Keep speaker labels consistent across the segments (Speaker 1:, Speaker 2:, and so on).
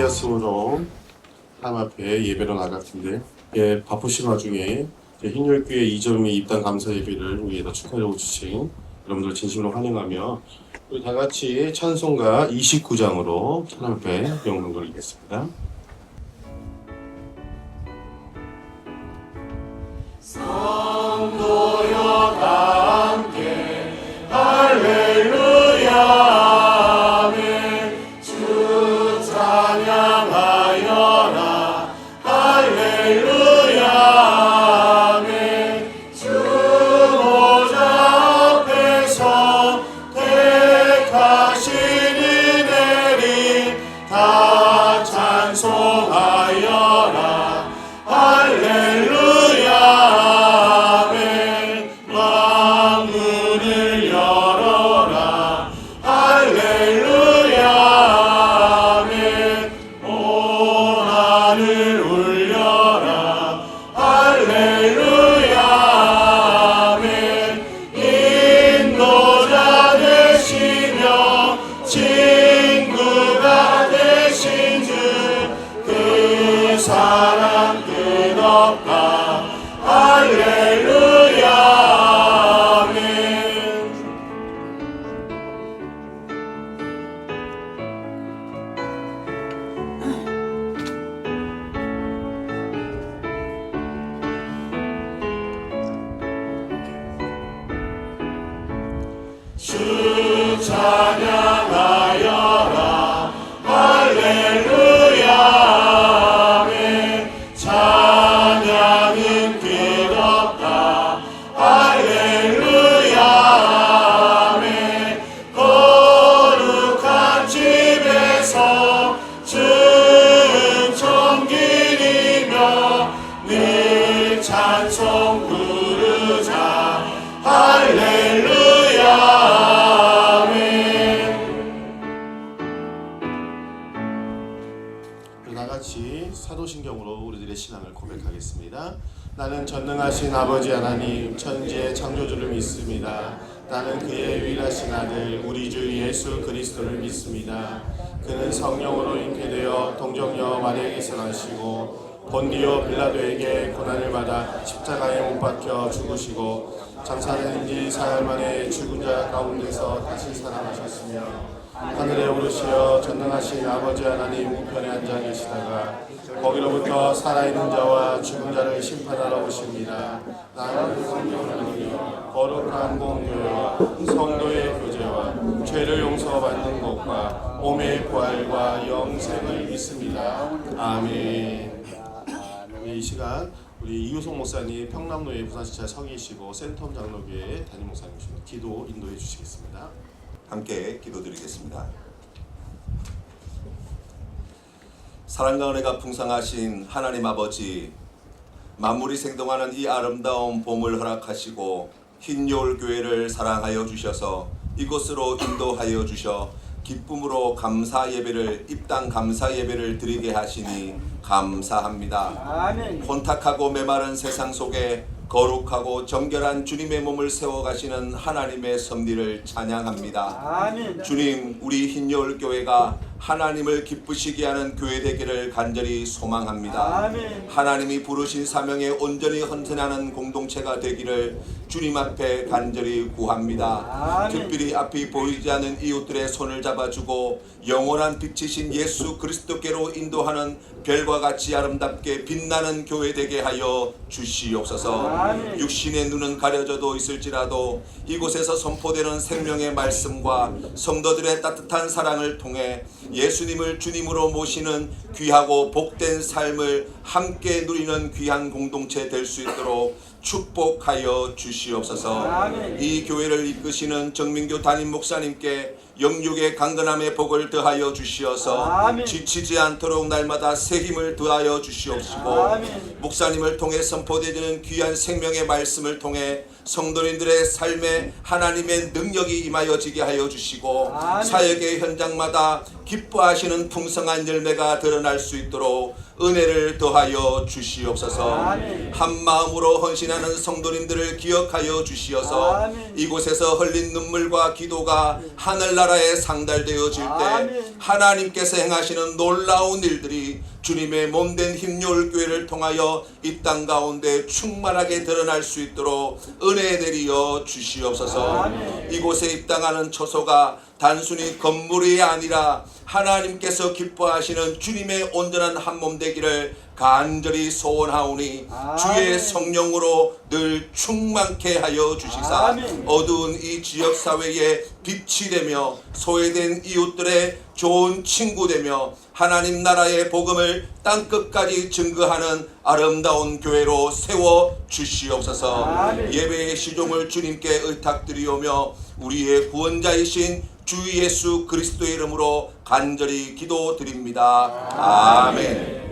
Speaker 1: 되었으므로 하나님 앞에 예배로 나갔는데 바쁘신 와중에 흰열교회 이정미 입단 감사 예배를 위해서 축하해 주신 여러분들 진심으로 환영하며 우리 다 같이 찬송가 29장으로 하나님 앞에 영광 돌리겠습니다.
Speaker 2: 성도여 다 함께 할렐루야 아멘. 주 찬양하여라 할렐루야 아멘. 주 보좌 앞에서 택하신 은혜를 다 찬송하여라 할렐루야 아멘. 만문을 열어라 할렐루야 아멘. 온 하늘 울려라 할렐루야 아멘. 인도자 되시며 친구가 되신 주 그 사랑 끝없다 할렐루야 아멘. 주 찬양하여라 할렐루야 아멘. 찬양은 끝없다 할렐루야 아멘. 거룩한 집에서 증총 기리며 늘 찬송 부르자 할렐루야 아멘.
Speaker 1: 다 같이 사도신경으로 우리들의 신앙을 고백하겠습니다. 나는 전능하신 아버지 하나님 천지의 창조주를 믿습니다. 나는 그의 유일하신 아들 우리 주 예수 그리스도를 믿습니다. 그는 성령으로 잉태되어 동정녀 마리아에게서 나시고 본디오 빌라도에게 고난을 받아 십자가에 못 박혀 죽으시고 장사된 지 사흘 만에 죽은 자 가운데서 다시 살아나셨으며 하늘에 오르시어 전능하신 아버지 하나님 우편에 앉아 계시다가 거기로부터 살아있는 자와 죽은 자를 심판하러 오십니다. 나는 성령을 믿으며 거룩한 공교회와 성도의 교제와 죄를 용서받는 것과 몸의 부활과 영생을 믿습니다. 아멘. 이 시간 우리 이유송 목사님 평남로의 부산시찰 서기시고 센텀 장로교회 담임 목사님이십니다. 기도 인도해 주시겠습니다.
Speaker 3: 함께 기도드리겠습니다. 사랑과 은혜가 풍성하신 하나님 아버지, 만물이 생동하는 이 아름다운 봄을 허락하시고 흰여울 교회를 사랑하여 주셔서 이곳으로 인도하여 주셔 기쁨으로 감사 예배를 입당 감사 예배를 드리게 하시니 감사합니다.
Speaker 4: 아멘.
Speaker 3: 혼탁하고 메마른 세상 속에 거룩하고 정결한 주님의 몸을 세워가시는 하나님의 섭리를 찬양합니다.
Speaker 4: 아멘.
Speaker 3: 주님, 우리 흰여울 교회가 하나님을 기쁘시게 하는 교회 되기를 간절히 소망합니다.
Speaker 4: 아멘.
Speaker 3: 하나님이 부르신 사명에 온전히 헌신하는 공동체가 되기를 주님 앞에 간절히 구합니다.
Speaker 4: 아멘.
Speaker 3: 특별히 앞이 보이지 않는 이웃들의 손을 잡아주고 영원한 빛이신 예수 그리스도께로 인도하는 별과 같이 아름답게 빛나는 교회 되게 하여 주시옵소서.
Speaker 4: 아멘.
Speaker 3: 육신의 눈은 가려져도 있을지라도 이곳에서 선포되는 생명의 말씀과 성도들의 따뜻한 사랑을 통해 예수님을 주님으로 모시는 귀하고 복된 삶을 함께 누리는 귀한 공동체 될 수 있도록 축복하여 주시옵소서.
Speaker 4: 아멘.
Speaker 3: 이 교회를 이끄시는 정민교 담임 목사님께 영육의 강건함의 복을 더하여 주시어서
Speaker 4: 아멘.
Speaker 3: 지치지 않도록 날마다 새 힘을 더하여 주시옵시고
Speaker 4: 아멘.
Speaker 3: 목사님을 통해 선포되는 귀한 생명의 말씀을 통해 성도님들의 삶에 하나님의 능력이 임하여지게 하여 주시고
Speaker 4: 아멘.
Speaker 3: 사역의 현장마다 기뻐하시는 풍성한 열매가 드러날 수 있도록 은혜를 더하여 주시옵소서. 한 마음으로 헌신하는 성도님들을 기억하여 주시어서 이곳에서 흘린 눈물과 기도가 하늘나라에 상달되어질 때 하나님께서 행하시는 놀라운 일들이 주님의 몸된 힘겨울교회를 통하여 이 땅 가운데 충만하게 드러날 수 있도록 은혜 내리어 주시옵소서. 이곳에 입당하는 처소가 단순히 건물이 아니라 하나님께서 기뻐하시는 주님의 온전한 한몸 되기를 간절히 소원하오니 주의 성령으로 늘 충만케 하여 주시사 어두운 이 지역사회에 빛이 되며 소외된 이웃들의 좋은 친구 되며 하나님 나라의 복음을 땅끝까지 증거하는 아름다운 교회로 세워 주시옵소서. 예배의 시종을 주님께 의탁드리오며 우리의 구원자이신 주 예수 그리스도의 이름으로 간절히 기도드립니다. 아멘.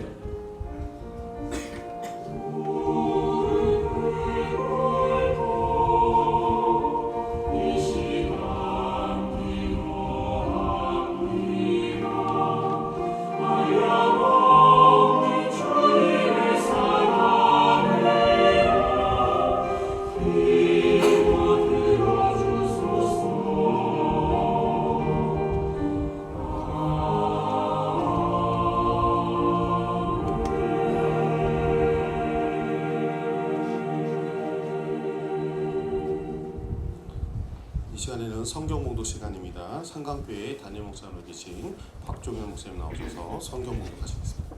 Speaker 1: 이 시간에는 성경 봉독 시간입니다. 상강교회 담임 목사로 계신 박종현 목사님 나오셔서 성경 봉독하시겠습니다.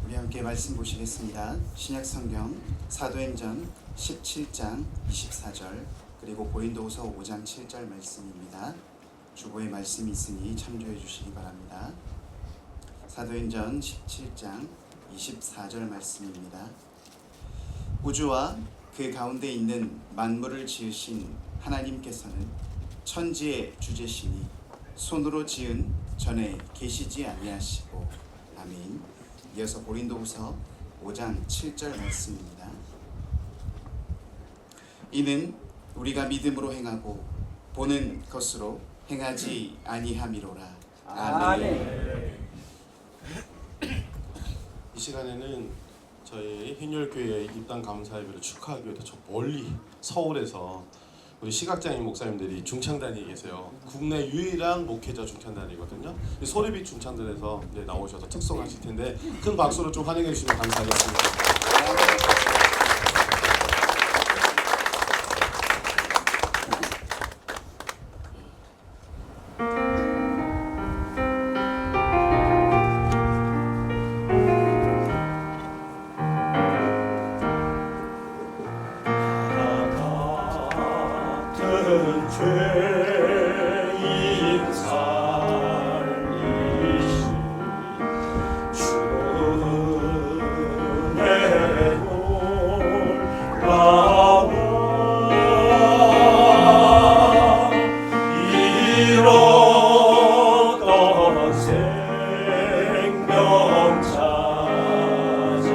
Speaker 4: 우리 함께 말씀 보시겠습니다. 신약성경 사도행전 17장 24절 그리고 고린도후서 5장 7절 말씀입니다. 주보의 말씀이 있으니 참조해 주시기 바랍니다. 사도행전 17장 24절 말씀입니다. 우주와 그 가운데 있는 만물을 지으신 하나님께서는 천지의 주제시니 손으로 지은 전에 계시지 아니하시고 아멘. 이어서 고린도후서 5장 7절 말씀입니다. 이는 우리가 믿음으로 행하고 보는 것으로 행하지 아니함이로라. 아멘.
Speaker 1: 이 시간에는 저희 흰율교회 입당 감사 예배를 축하하기 위해 저 멀리 서울에서 우리 시각장애인 목사님들이 중창단이 계세요. 국내 유일한 목회자 중창단이거든요. 소리빛 중창단에서 나오셔서 특송하실 텐데 큰 박수로 좀 환영해 주시면 감사하겠습니다.
Speaker 2: 죄인 살리시 주의 놀라운 잃었던 생명 찾아고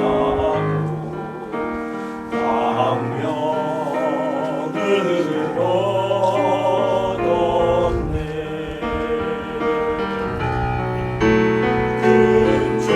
Speaker 2: 광명으로 얻었네. 그 죄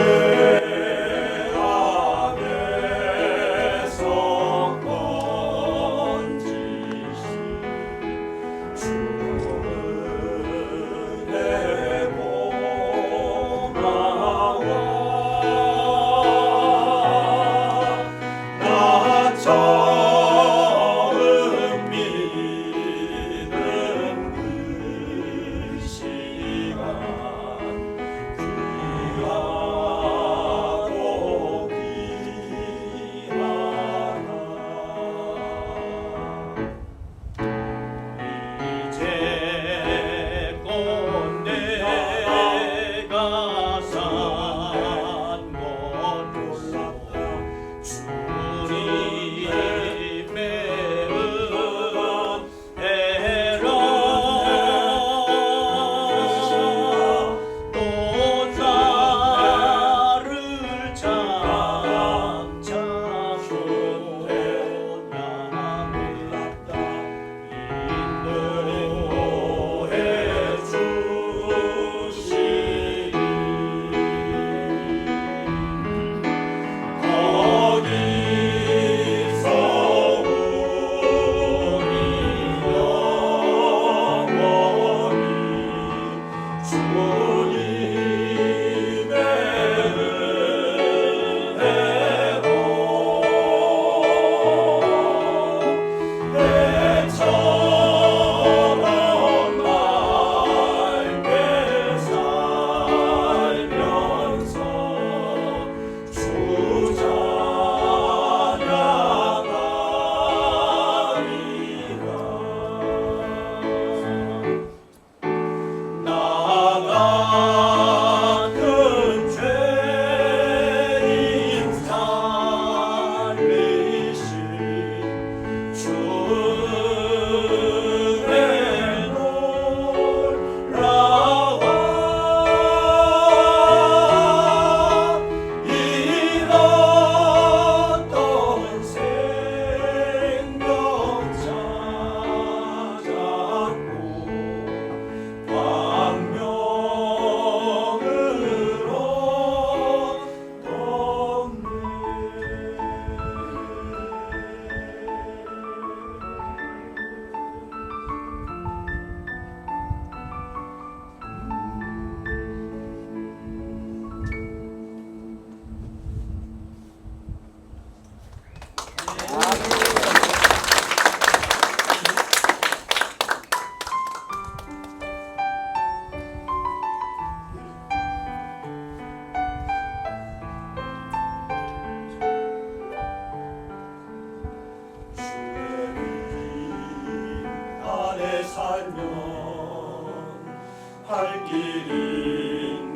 Speaker 2: 길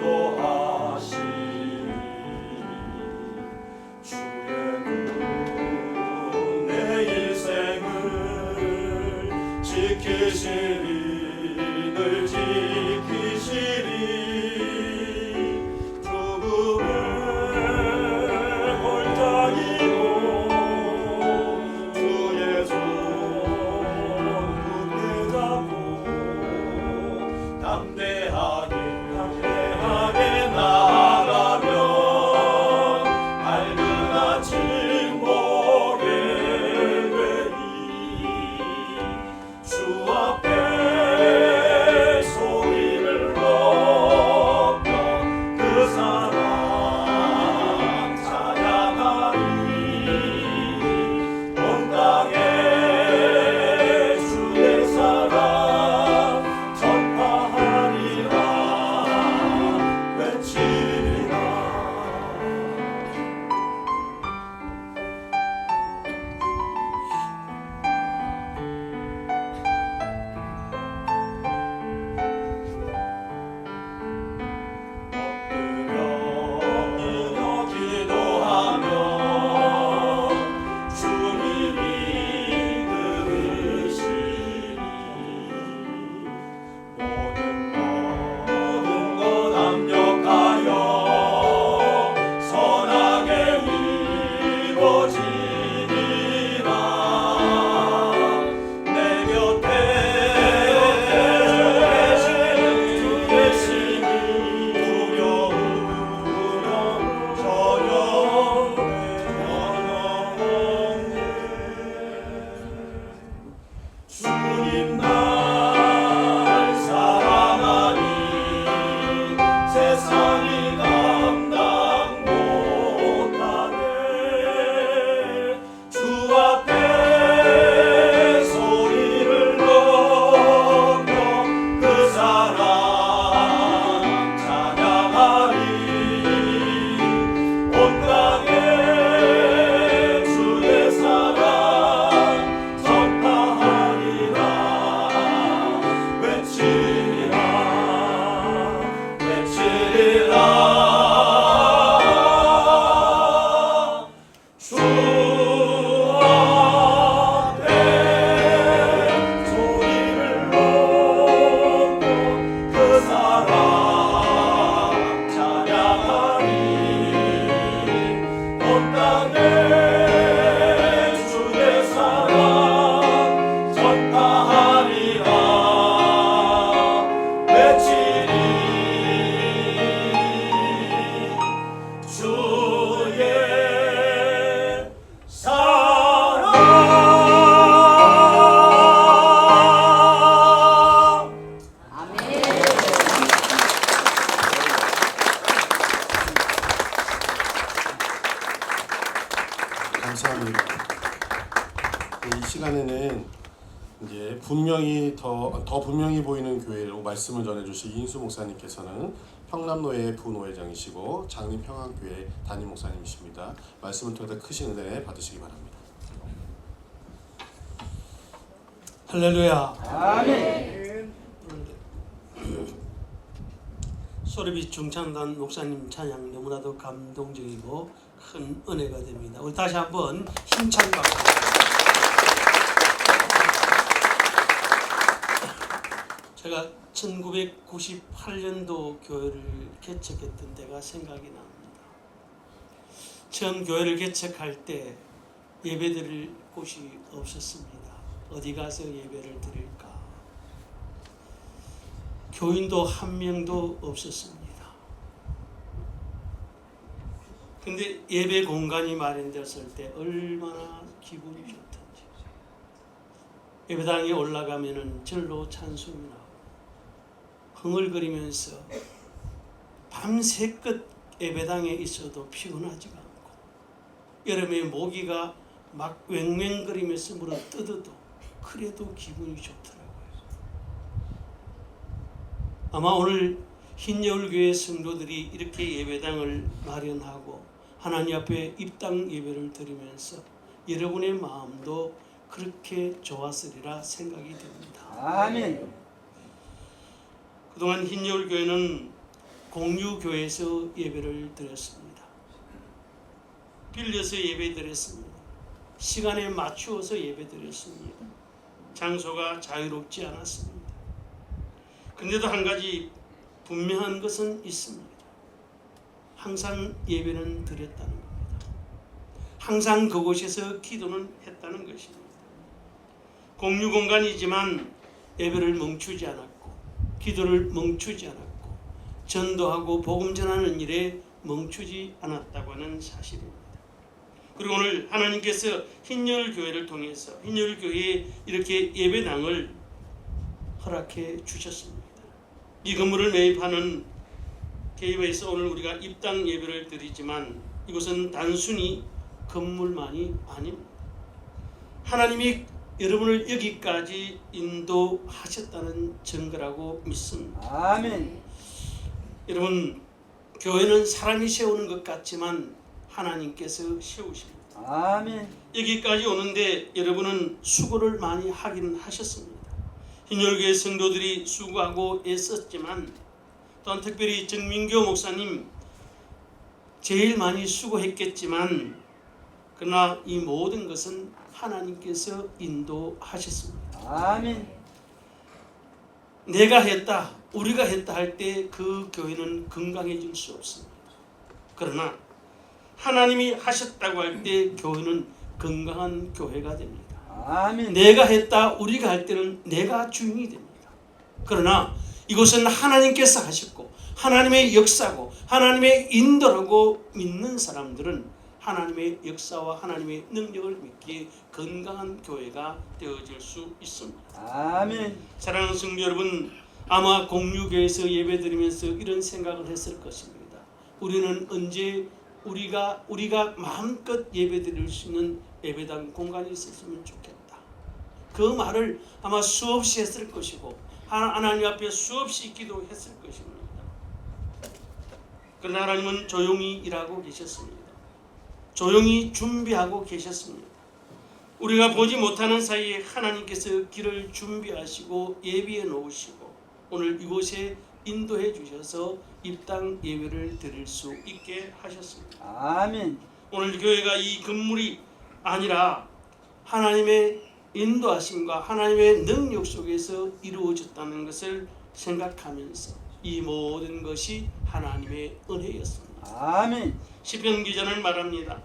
Speaker 2: 인도하시니 주의 눈 내 일생을 지키시리 늘 지키시리 죽음의 골짜기로 주의 손 굳게 잡고 담대하게 나아가면 밝은 아침 보게 되리 주 앞에 소리를 높여 그 사랑 찬양하리 온 땅에 주의 사랑 전파하리라 외치리라 엎드려 기도하며 주님이 들으시니 모든 것 합력하여 선하게 이루어지리라 내 곁에 주 계시니 두려움 전혀 없네 주님 날 사랑하니 세상이 감당 못하네 주 앞에 소리를 높여 그 사랑 찬양하리 온 땅에 주의 사랑 전파하리라 외치리라 외치리라 주 앞에 소리를 높여 그 사랑 찬양하리 온 땅에 주의 사랑 전파하리라 외치리 주의 사랑
Speaker 1: 감사합니다. 이 시간에는 이제 분명히 더 분명히 보이는 교회로 말씀을 전해주신 인수 목사님께서는 평남노회 부노회장이시고 장림평안교회 담임 목사님이십니다. 말씀을 통해 크신 은혜 받으시기 바랍니다.
Speaker 5: 할렐루야. 아멘. 소리빛 중창단 목사님 찬양 너무나도 감동적이고 큰 은혜가 됩니다. 우리 다시 한번 힘찬 박수. 제가 1998년도 교회를 개척했던 때가 생각이 납니다. 처음 교회를 개척할 때 예배드릴 곳이 없었습니다. 어디 가서 예배를 드릴까? 교인도 한 명도 없었습니다. 근데 예배 공간이 마련되었을 때 얼마나 기분이 좋던지. 예배당에 올라가면은 절로 찬송이 나오고 흥얼거리면서 밤새껏 예배당에 있어도 피곤하지가 않고 여름에 모기가 막 웽웽거리면서 물어 뜯어도 그래도 기분이 좋더라고요. 아마 오늘 흰여울교회 성도들이 이렇게 예배당을 마련하고 하나님 앞에 입당 예배를 드리면서 여러분의 마음도 그렇게 좋았으리라 생각이 됩니다.
Speaker 6: 아멘.
Speaker 5: 그동안 흰여울교회는 공유교회에서 예배를 드렸습니다. 빌려서 예배 드렸습니다. 시간에 맞추어서 예배 드렸습니다. 장소가 자유롭지 않았습니다. 그런데도 한 가지 분명한 것은 있습니다. 항상 예배는 드렸다는 겁니다. 항상 그곳에서 기도는 했다는 것입니다. 공유 공간이지만 예배를 멈추지 않았고 기도를 멈추지 않았고 전도하고 복음 전하는 일에 멈추지 않았다고 하는 사실입니다. 그리고 오늘 하나님께서 흰여울교회를 통해서 흰여울교회에 이렇게 예배당을 허락해 주셨습니다. 이 건물을 매입하는 계획에서 오늘 우리가 입당 예배를 드리지만 이것은 단순히 건물만이 아닙니다. 하나님이 여러분을 여기까지 인도하셨다는 증거라고 믿습니다.
Speaker 6: 아멘.
Speaker 5: 여러분, 교회는 사람이 세우는 것 같지만 하나님께서 세우십니다.
Speaker 6: 아멘.
Speaker 5: 여기까지 오는데 여러분은 수고를 많이 하긴 하셨습니다. 흰여울교회 성도들이 수고하고 애썼지만 또한 특별히 정민교 목사님 제일 많이 수고했겠지만 그러나 이 모든 것은 하나님께서 인도하셨습니다.
Speaker 6: 아멘.
Speaker 5: 내가 했다, 우리가 했다 할 때 그 교회는 건강해질 수 없습니다. 그러나 하나님이 하셨다고 할 때 교회는 건강한 교회가 됩니다.
Speaker 6: 아멘.
Speaker 5: 내가 했다, 우리가 할 때는 내가 주인이 됩니다. 그러나 이것은 하나님께서 하셨고 하나님의 역사고 하나님의 인도라고 믿는 사람들은 하나님의 역사와 하나님의 능력을 믿기에 건강한 교회가 되어질 수 있습니다.
Speaker 6: 아멘.
Speaker 5: 사랑하는 성도 여러분, 아마 공유교회에서 예배드리면서 이런 생각을 했을 것입니다. 우리는 언제 우리가 마음껏 예배드릴 수 있는 예배당 공간이 있었으면 좋겠다. 그 말을 아마 수없이 했을 것이고 하나님 앞에 수없이 기도했을 것입니다. 그러나 하나님은 조용히 일하고 계셨습니다. 조용히 준비하고 계셨습니다. 우리가 보지 못하는 사이에 하나님께서 길을 준비하시고 예비해 놓으시고 오늘 이곳에 인도해 주셔서 입당 예배를 드릴 수 있게 하셨습니다.
Speaker 6: 아멘.
Speaker 5: 오늘 교회가 이 건물이 아니라 하나님의 인도하심과 하나님의 능력 속에서 이루어졌다는 것을 생각하면서 이 모든 것이 하나님의 은혜였습니다.
Speaker 6: 아멘.
Speaker 5: 시편 기자는 말합니다.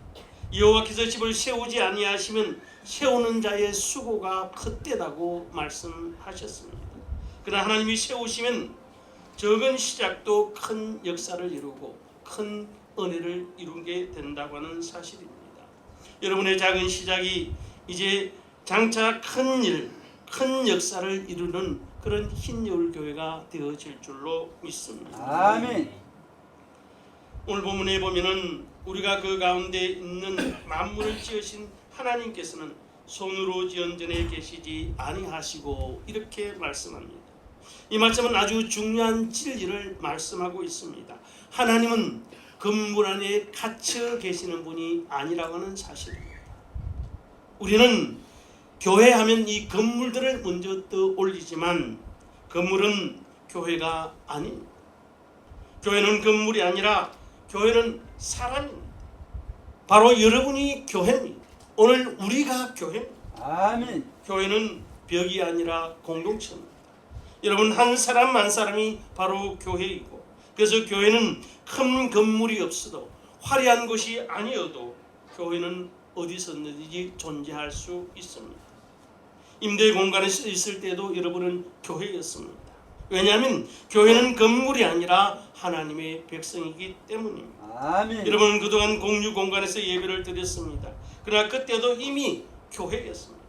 Speaker 5: 여호와께서 집을 세우지 아니하시면 세우는 자의 수고가 헛되다고 말씀하셨습니다. 그러나 하나님이 세우시면 적은 시작도 큰 역사를 이루고 큰 은혜를 이루게 된다고 하는 사실입니다. 여러분의 작은 시작이 이제 장차 큰 일, 큰 역사를 이루는 그런 흰여울교회가 되어질 줄로 믿습니다.
Speaker 6: 아멘.
Speaker 5: 오늘 본문에 보면은 우리가 그 가운데 있는 만물을 지으신 하나님께서는 손으로 지은 전에 계시지 아니하시고 이렇게 말씀합니다. 이 말씀은 아주 중요한 진리를 말씀하고 있습니다. 하나님은 건물 안에 갇혀 계시는 분이 아니라고 하는 사실입니다. 우리는 교회하면 이 건물들을 먼저 떠올리지만 건물은 교회가 아닙니다. 교회는 건물이 아니라 교회는 사람입니다. 바로 여러분이 교회입니다. 오늘 우리가 교회입니다.
Speaker 6: 아멘.
Speaker 5: 교회는 벽이 아니라 공동체입니다. 여러분 한 사람 한 사람이 바로 교회이고 그래서 교회는 큰 건물이 없어도 화려한 것이 아니어도 교회는 어디서든지 존재할 수 있습니다. 임대 공간에 있을 때도 여러분은 교회였습니다. 왜냐하면 교회는 건물이 아니라 하나님의 백성이기 때문입니다.
Speaker 6: 아멘.
Speaker 5: 여러분은 그동안 공유 공간에서 예배를 드렸습니다. 그러나 그때도 이미 교회였습니다.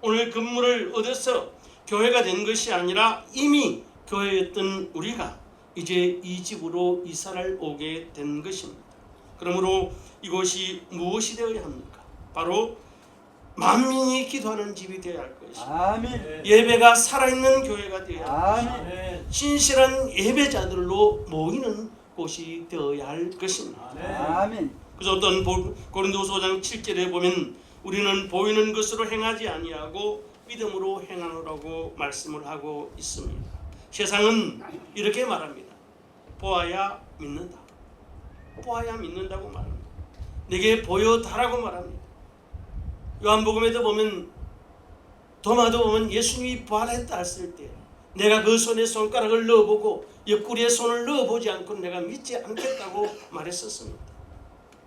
Speaker 5: 오늘 건물을 얻어서 교회가 된 것이 아니라 이미 교회였던 우리가 이제 이 집으로 이사를 오게 된 것입니다. 그러므로 이곳이 무엇이 되어야 합니까? 바로 만민이 기도하는 집이 되어야 할 것입니다.
Speaker 6: 아멘.
Speaker 5: 예배가 살아있는 교회가 되어야 할 것입니다.
Speaker 6: 아멘.
Speaker 5: 신실한 예배자들로 모이는 곳이 되어야 할 것입니다.
Speaker 6: 아멘.
Speaker 5: 그래서 어떤 고린도서 5장 7절에 보면 우리는 보이는 것으로 행하지 아니하고 믿음으로 행하노라고 말씀을 하고 있습니다. 세상은 이렇게 말합니다. 보아야 믿는다. 보아야 믿는다고 말합니다. 내게 보여달라고 말합니다. 요한복음에도 보면 도마도 보면 예수님이 부활했다 했을 때 내가 그 손에 손가락을 넣어보고 옆구리에 손을 넣어보지 않고 내가 믿지 않겠다고 말했었습니다.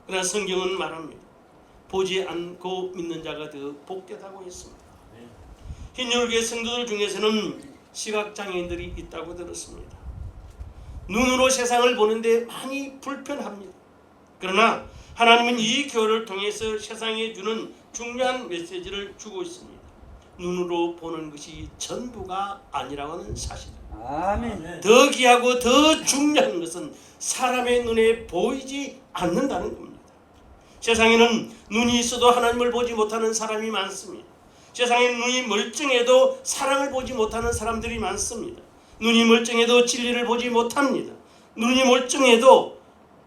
Speaker 5: 그러나 성경은 말합니다. 보지 않고 믿는 자가 더 복되다고 했습니다. 흰율교의 성도들 중에서는 시각장애인들이 있다고 들었습니다. 눈으로 세상을 보는데 많이 불편합니다. 그러나 하나님은 이 교회를 통해서 세상에 주는 중요한 메시지를 주고 있습니다. 눈으로 보는 것이 전부가 아니라고 하는 사실입니다.
Speaker 6: 아멘.
Speaker 5: 더 귀하고 더 중요한 것은 사람의 눈에 보이지 않는다는 겁니다. 세상에는 눈이 있어도 하나님을 보지 못하는 사람이 많습니다. 세상에 눈이 멀쩡해도 사랑을 보지 못하는 사람들이 많습니다. 눈이 멀쩡해도 진리를 보지 못합니다. 눈이 멀쩡해도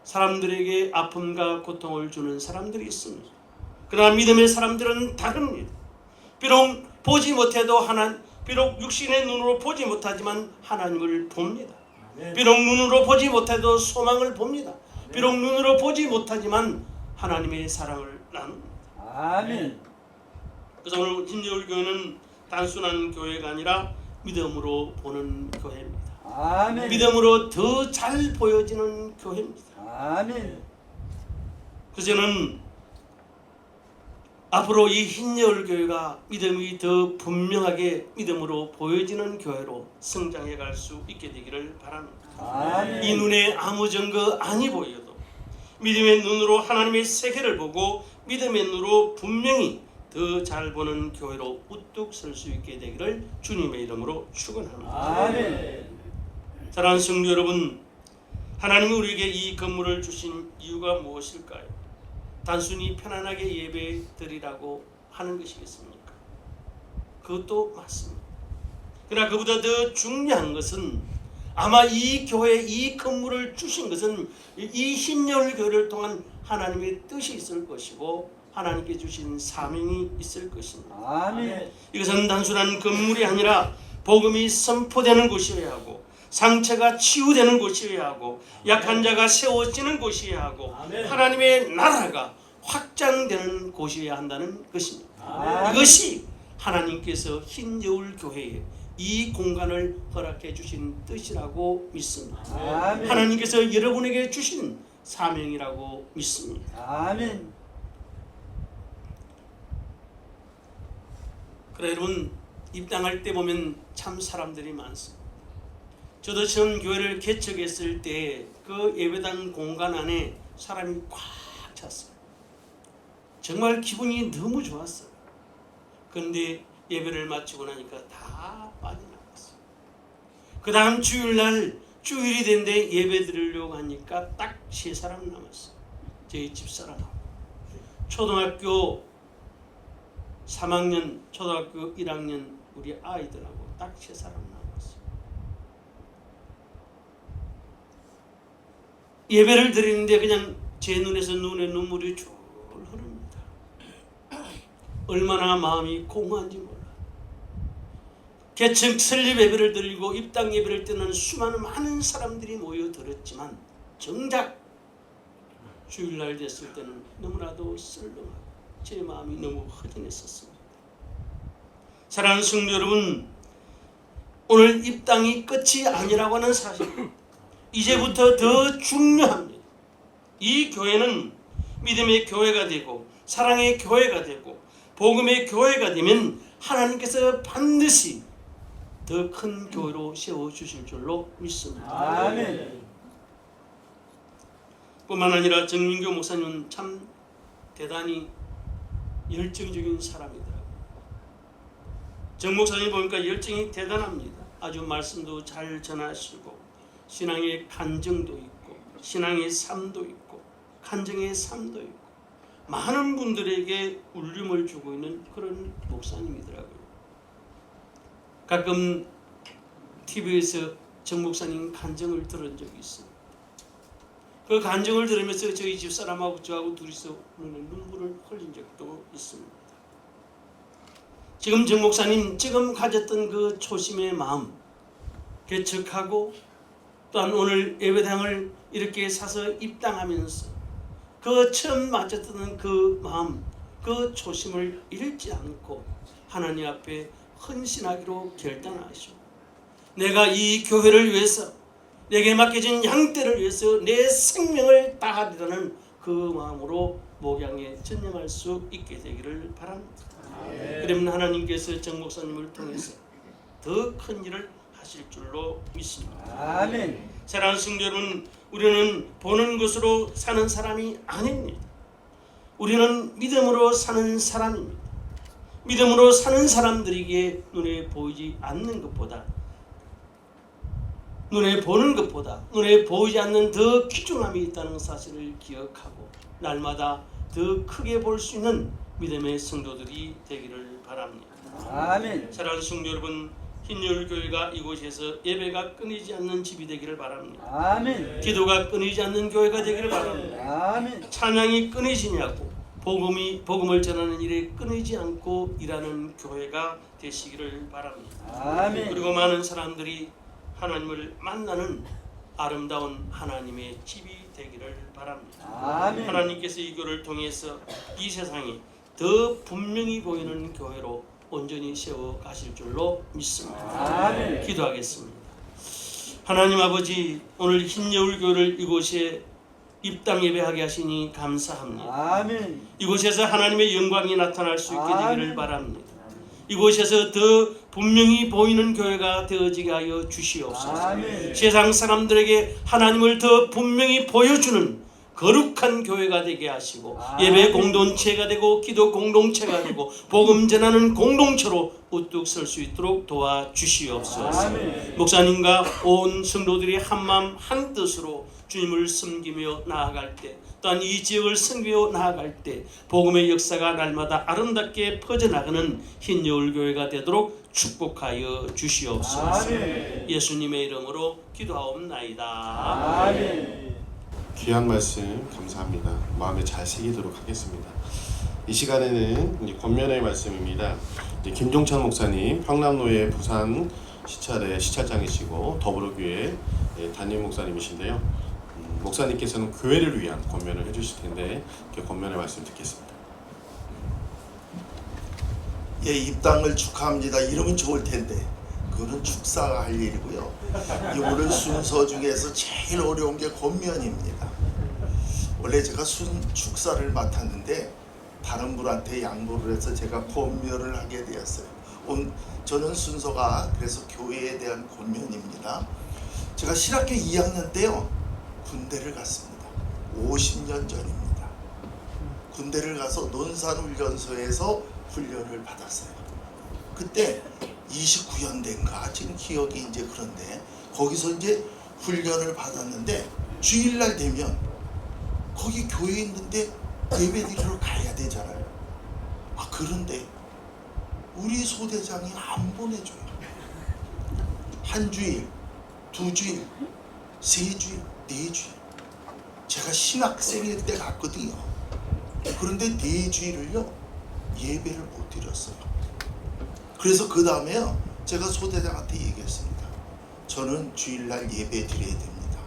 Speaker 5: 사람들에게 아픔과 고통을 주는 사람들이 있습니다. 그러나 믿음의 사람들은 다릅니다. 비록 보지 못해도 비록 육신의 눈으로 보지 못하지만 하나님을 봅니다. 비록 눈으로 보지 못해도 소망을 봅니다. 비록 눈으로 보지 못하지만 하나님의 사랑을 나눕니다.
Speaker 6: 아멘.
Speaker 5: 그래서 오늘 흰겨울교회는 단순한 교회가 아니라 믿음으로 보는 교회입니다.
Speaker 6: 아멘.
Speaker 5: 믿음으로 더 잘 보여지는 교회입니다.
Speaker 6: 아멘.
Speaker 5: 그래서 저는 앞으로 이 흰여울교회가 믿음이 더 분명하게 믿음으로 보여지는 교회로 성장해 갈 수 있게 되기를 바랍니다.
Speaker 6: 아멘.
Speaker 5: 이 눈에 아무 증거 아니 보여도 믿음의 눈으로 하나님의 세계를 보고 믿음의 눈으로 분명히 더 잘 보는 교회로 우뚝 설 수 있게 되기를 주님의 이름으로 축원합니다.
Speaker 6: 아멘.
Speaker 5: 사랑하는 성도 여러분, 하나님이 우리에게 이 건물을 주신 이유가 무엇일까요? 단순히 편안하게 예배 드리라고 하는 것이겠습니까? 그것도 맞습니다. 그러나 그보다 더 중요한 것은 아마 이 교회 이 건물을 주신 것은 이 흰여울교회를 통한 하나님의 뜻이 있을 것이고 하나님께 주신 사명이 있을 것입니다.
Speaker 6: 아멘.
Speaker 5: 이것은 단순한 건물이 아니라 복음이 선포되는 곳이어야 하고 상처가 치유되는 곳이어야 하고 약한 자가 세워지는 곳이어야 하고 하나님의 나라가 확장되는 곳이어야 한다는 것입니다.
Speaker 6: 아멘.
Speaker 5: 이것이 하나님께서 흰여울교회에 이 공간을 허락해 주신 뜻이라고 믿습니다.
Speaker 6: 아멘.
Speaker 5: 하나님께서 여러분에게 주신 사명이라고 믿습니다.
Speaker 6: 아멘.
Speaker 5: 그래 여러분, 입당할 때 보면 참 사람들이 많습니다. 저도 처음 교회를 개척했을 때 그 예배당 공간 안에 사람이 꽉 찼어요. 정말 기분이 너무 좋았어요. 그런데 예배를 마치고 나니까 다 빠져나갔어요. 그 다음 주일날 주일이 된데 예배 드리려고 하니까 딱 3사람 남았어요. 저희 집사람하고 초등학교 3학년, 초등학교 1학년 우리 아이들하고 딱 3사람 남았어요. 예배를 드리는데 그냥 제 눈에서 눈에 눈물이 줄 흐릅니다. 얼마나 마음이 공허한지 몰라요. 개척 설립 예배를 드리고 입당 예배를 드리는 수많은 많은 사람들이 모여 들었지만 정작 주일날 됐을 때는 너무나도 썰렁하고 제 마음이 너무 허전했었습니다. 사랑하는 성도 여러분, 오늘 입당이 끝이 아니라고 하는 사실, 이제부터 더 중요합니다. 이 교회는 믿음의 교회가 되고 사랑의 교회가 되고 복음의 교회가 되면 하나님께서 반드시 더 큰 교회로 세워주실 줄로 믿습니다.
Speaker 6: 아멘.
Speaker 5: 뿐만 아니라 정민교 목사님은 참 대단히 열정적인 사람이더라고요. 정 목사님 보니까 열정이 대단합니다. 아주 말씀도 잘 전하시고 신앙의 간증도 있고 신앙의 삶도 있고 간증의 삶도 있고 많은 분들에게 울림을 주고 있는 그런 목사님이더라고요. 가끔 TV에서 정 목사님 간증을 들은 적이 있습니다. 그 간증을 들으면서 저희 집사람하고 저하고 둘이서 눈물을 흘린 적도 있습니다. 지금 정 목사님 지금 가졌던 그 초심의 마음, 개척하고 또한 오늘 예배당을 이렇게 사서 입당하면서 그 처음 맞았던 그 마음, 그 초심을 잃지 않고 하나님 앞에 헌신하기로 결단하시오. 내가 이 교회를 위해서, 내게 맡겨진 양떼를 위해서 내 생명을 다하리라는 그 마음으로 목양에 전념할 수 있게 되기를 바랍니다. 그러면 하나님께서 정 목사님을 통해서 더 큰 일을 하실 줄로 믿습니다.
Speaker 6: 아멘.
Speaker 5: 사랑하는 성도 여러분, 우리는 보는 것으로 사는 사람이 아닙니다. 우리는 믿음으로 사는 사람입니다. 믿음으로 사는 사람들에게 눈에 보이지 않는 것보다, 눈에 보는 것보다 눈에 보이지 않는 더 귀중함이 있다는 사실을 기억하고 날마다 더 크게 볼 수 있는 믿음의 성도들이 되기를 바랍니다.
Speaker 6: 아멘.
Speaker 5: 사랑하는 성도 여러분, 흰여울교회가 이곳에서 예배가 끊이지 않는 집이 되기를 바랍니다.
Speaker 6: 아멘.
Speaker 5: 기도가 끊이지 않는 교회가 되기를 바랍니다.
Speaker 6: 아멘.
Speaker 5: 찬양이 끊이지냐고 복음을 전하는 일에 끊이지 않고 일하는 교회가 되시기를 바랍니다.
Speaker 6: 아멘.
Speaker 5: 그리고 많은 사람들이 하나님을 만나는 아름다운 하나님의 집이 되기를 바랍니다.
Speaker 6: 아멘.
Speaker 5: 하나님께서 이 교회를 통해서 이 세상이 더 분명히 보이는 교회로 온전히 세워 가실 줄로 믿습니다.
Speaker 6: 아멘.
Speaker 5: 기도하겠습니다. 하나님 아버지, 오늘 흰여울교회를 이곳에 입당 예배하게 하시니 감사합니다.
Speaker 6: 아멘.
Speaker 5: 이곳에서 하나님의 영광이 나타날 수 있게
Speaker 6: 아멘.
Speaker 5: 되기를 바랍니다. 이곳에서 더 분명히 보이는 교회가 되어지게 하여 주시옵소서.
Speaker 6: 아멘.
Speaker 5: 세상 사람들에게 하나님을 더 분명히 보여주는 거룩한 교회가 되게 하시고
Speaker 6: 아멘.
Speaker 5: 예배 공동체가 되고 기도 공동체가 되고 복음 전하는 공동체로 우뚝 설 수 있도록 도와주시옵소서.
Speaker 6: 아멘.
Speaker 5: 목사님과 온 성도들이 한마음 한뜻으로 주님을 섬기며 나아갈 때, 또한 이 지역을 섬기며 나아갈 때 복음의 역사가 날마다 아름답게 퍼져나가는 흰여울교회가 되도록 축복하여 주시옵소서.
Speaker 6: 아멘.
Speaker 5: 예수님의 이름으로 기도하옵나이다.
Speaker 6: 아멘.
Speaker 1: 귀한 말씀 감사합니다. 마음에 잘 새기도록 하겠습니다. 이 시간에는 이제 권면의 말씀입니다. 이제 김종찬 목사님, 평남노예 부산 시찰의 시찰장이시고 더불어교회 담임 목사님이신데요. 목사님께서는 교회를 위한 권면을 해주실 텐데 그 권면의 말씀 듣겠습니다.
Speaker 7: 예, 입당을 축하합니다. 이러면 좋을 텐데 그거는 축사가 할 일이고요. 이번은 순서 중에서 제일 어려운 게 권면입니다. 원래 제가 축사를 맡았는데 다른 분한테 양보를 해서 제가 권면을 하게 되었어요. 저는 순서가 그래서 교회에 대한 권면입니다. 제가 신학교 2학년 때요 군대를 갔습니다. 50년 전입니다. 군대를 가서 논산훈련소에서 훈련을 받았어요. 그때 29연대인가 지금 기억이 이제 그런데 거기서 이제 훈련을 받았는데 주일날 되면 거기 교회 있는데 예배드리러 가야 되잖아요. 그런데 우리 소대장이 안 보내줘요. 한 주일, 두 주일, 세 주일, 네 주일. 제가 신학생일 때 갔거든요. 그런데 네 주일을요 예배를 못 드렸어요. 그래서 그 다음에요 제가 소대장한테 얘기했습니다. 저는 주일날 예배 드려야 됩니다.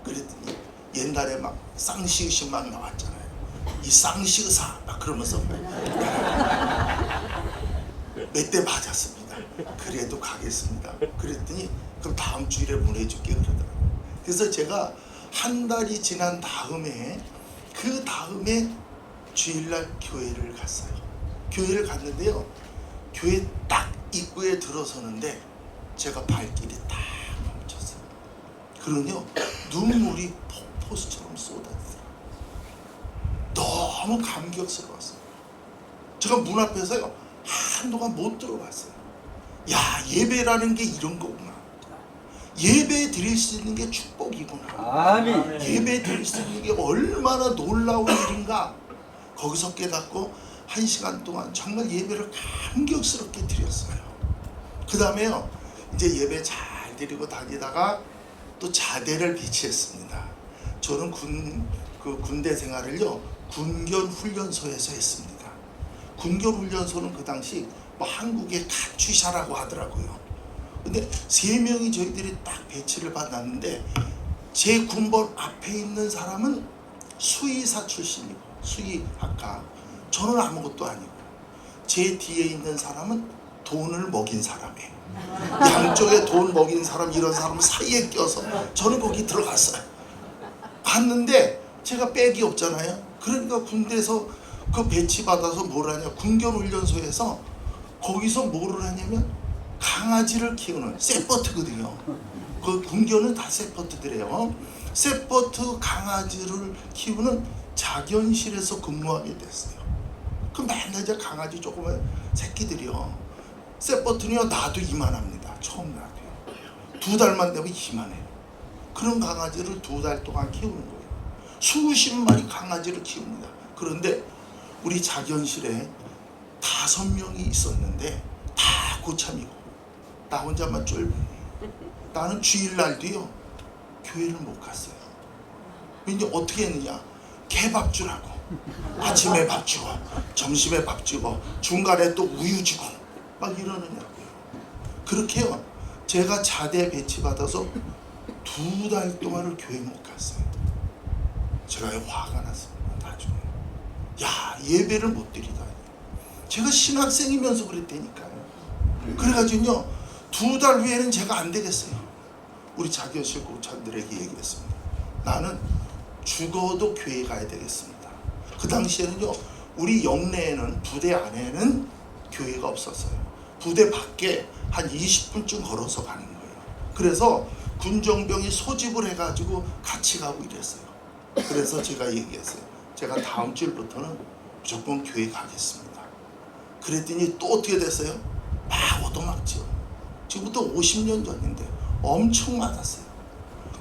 Speaker 7: 그랬더니 옛날에 막 쌍시의식 막 나왔잖아요. 이 쌍시의사 막 그러면서 몇 대 맞았습니다. 그래도 가겠습니다. 그랬더니 그럼 다음 주일에 보내줄게 그러더라고요. 그래서 제가 한 달이 지난 다음에 그 다음에 주일날 교회를 갔어요. 교회를 갔는데요. 교회 딱 입구에 들어서는데 제가 발길이 딱 멈췄어요. 그러면요 눈물이 폭포수처럼 쏟아지더라고요. 너무 감격스러웠어요. 제가 문 앞에서요 한동안 못 들어봤어요. 야, 예배라는 게 이런 거구나. 예배 드릴 수 있는 게 축복이구나.
Speaker 6: 아멘.
Speaker 7: 예배 드릴 수 있는 게 얼마나 놀라운 일인가. 거기서 깨닫고 1시간 동안 정말 예배를 감격스럽게 드렸어요. 그 다음에요 이제 예배 잘 드리고 다니다가 또 자대를 배치했습니다. 저는 군대 생활을요 군견 훈련소에서 했습니다. 군견 훈련소는 그 당시 뭐 한국의 카투샤라고 하더라고요. 근데 3명이 저희들이 딱 배치를 받았는데 제 군번 앞에 있는 사람은 수의사 출신이고 수의학과, 저는 아무것도 아니고 제 뒤에 있는 사람은 돈을 먹인 사람이에요. 양쪽에 돈 먹인 사람, 이런 사람 사이에 껴서 저는 거기 들어갔어요. 갔는데 제가 백이 없잖아요. 그러니까 군대에서 그 배치받아서 뭘 하냐, 군견훈련소에서 거기서 뭐를 하냐면 강아지를 키우는 세퍼트거든요. 그 군견은 다 세퍼트들이에요. 세퍼트 강아지를 키우는 작연실에서 근무하게 됐어요. 그 맨날 이제 강아지 조그만 새끼들이요. 세퍼트는요, 나도 이만합니다. 처음 나도요. 2달만 되면 이만해요. 그런 강아지를 2달 동안 키우는 거예요. 수십 마리 강아지를 키웁니다. 그런데 우리 작연실에 5명이 있었는데 다 고참이고 나 혼자만 쫄보니. 나는 주일날도요 교회를 못 갔어요. 왠지 어떻게 했느냐, 개밥 주라고. 아침에 밥 주고 점심에 밥 주고 중간에 또 우유 주고 막 이러느냐고요. 그렇게요 제가 자대 배치받아서 2달 동안을 교회 못 갔어요. 제가 화가 났습니다. 나중에 야, 예배를 못 드리다니. 제가 신학생이면서 그랬다니까요. 그래가지고요 2달 후에는 제가 안 되겠어요. 우리 자교실 고참들에게 얘기했습니다. 나는 죽어도 교회 가야 되겠습니다. 그 당시에는요 우리 영내에는, 부대 안에는 교회가 없었어요. 부대 밖에 한 20분쯤 걸어서 가는 거예요. 그래서 군정병이 소집을 해가지고 같이 가고 이랬어요. 그래서 제가 얘기했어요. 제가 다음 주부터는 무조건 교회 가겠습니다. 그랬더니 또 어떻게 됐어요? 막 오도막지요. 지금부터 50년 전인데 엄청 맞았어요.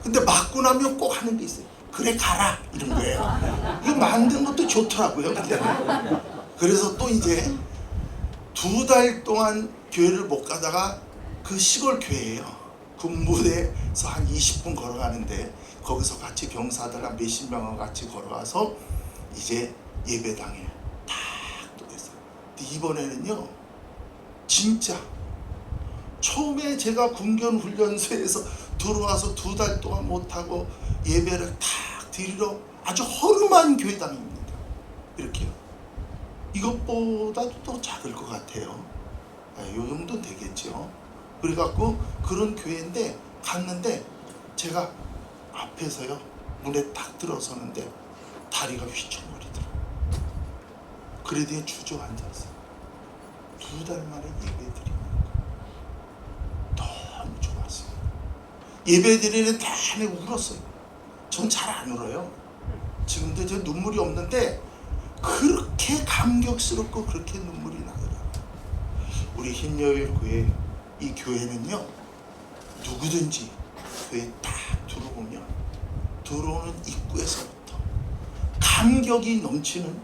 Speaker 7: 근데 맞고 나면 꼭 하는 게 있어요. 그래 가라 이런 거예요. 이거 만든 것도 좋더라고요. 그때는. 그래서 또 이제 2달 동안 교회를 못 가다가 그 시골 교회예요. 군부대에서 한 20분 걸어가는데 거기서 같이 병사들 한 몇십 명하고 같이 걸어가서 이제 예배당에 딱 또 됐어요. 근데 이번에는요 진짜 처음에 제가 군견훈련소에서 들어와서 2달 동안 못하고 예배를 탁 드리러 아주 허름한 교회당입니다. 이렇게요. 이것보다도 더 작을 것 같아요. 이 정도 되겠죠. 그래갖고 그런 교회인데 갔는데 제가 앞에서요 문에 딱 들어서는데 다리가 휘청거리더라고요. 그래도 주저앉았어요. 2달 만에 예배 드리니까 너무 좋았어요. 예배 드리는 내내 울었어요. 전 잘 안 울어요. 지금도 저 눈물이 없는데 그렇게 감격스럽고 그렇게 눈물이 나더라고요. 우리 흰여일 교회, 이 교회는요 누구든지 교회 딱 들어오면 들어오는 입구에서부터 감격이 넘치는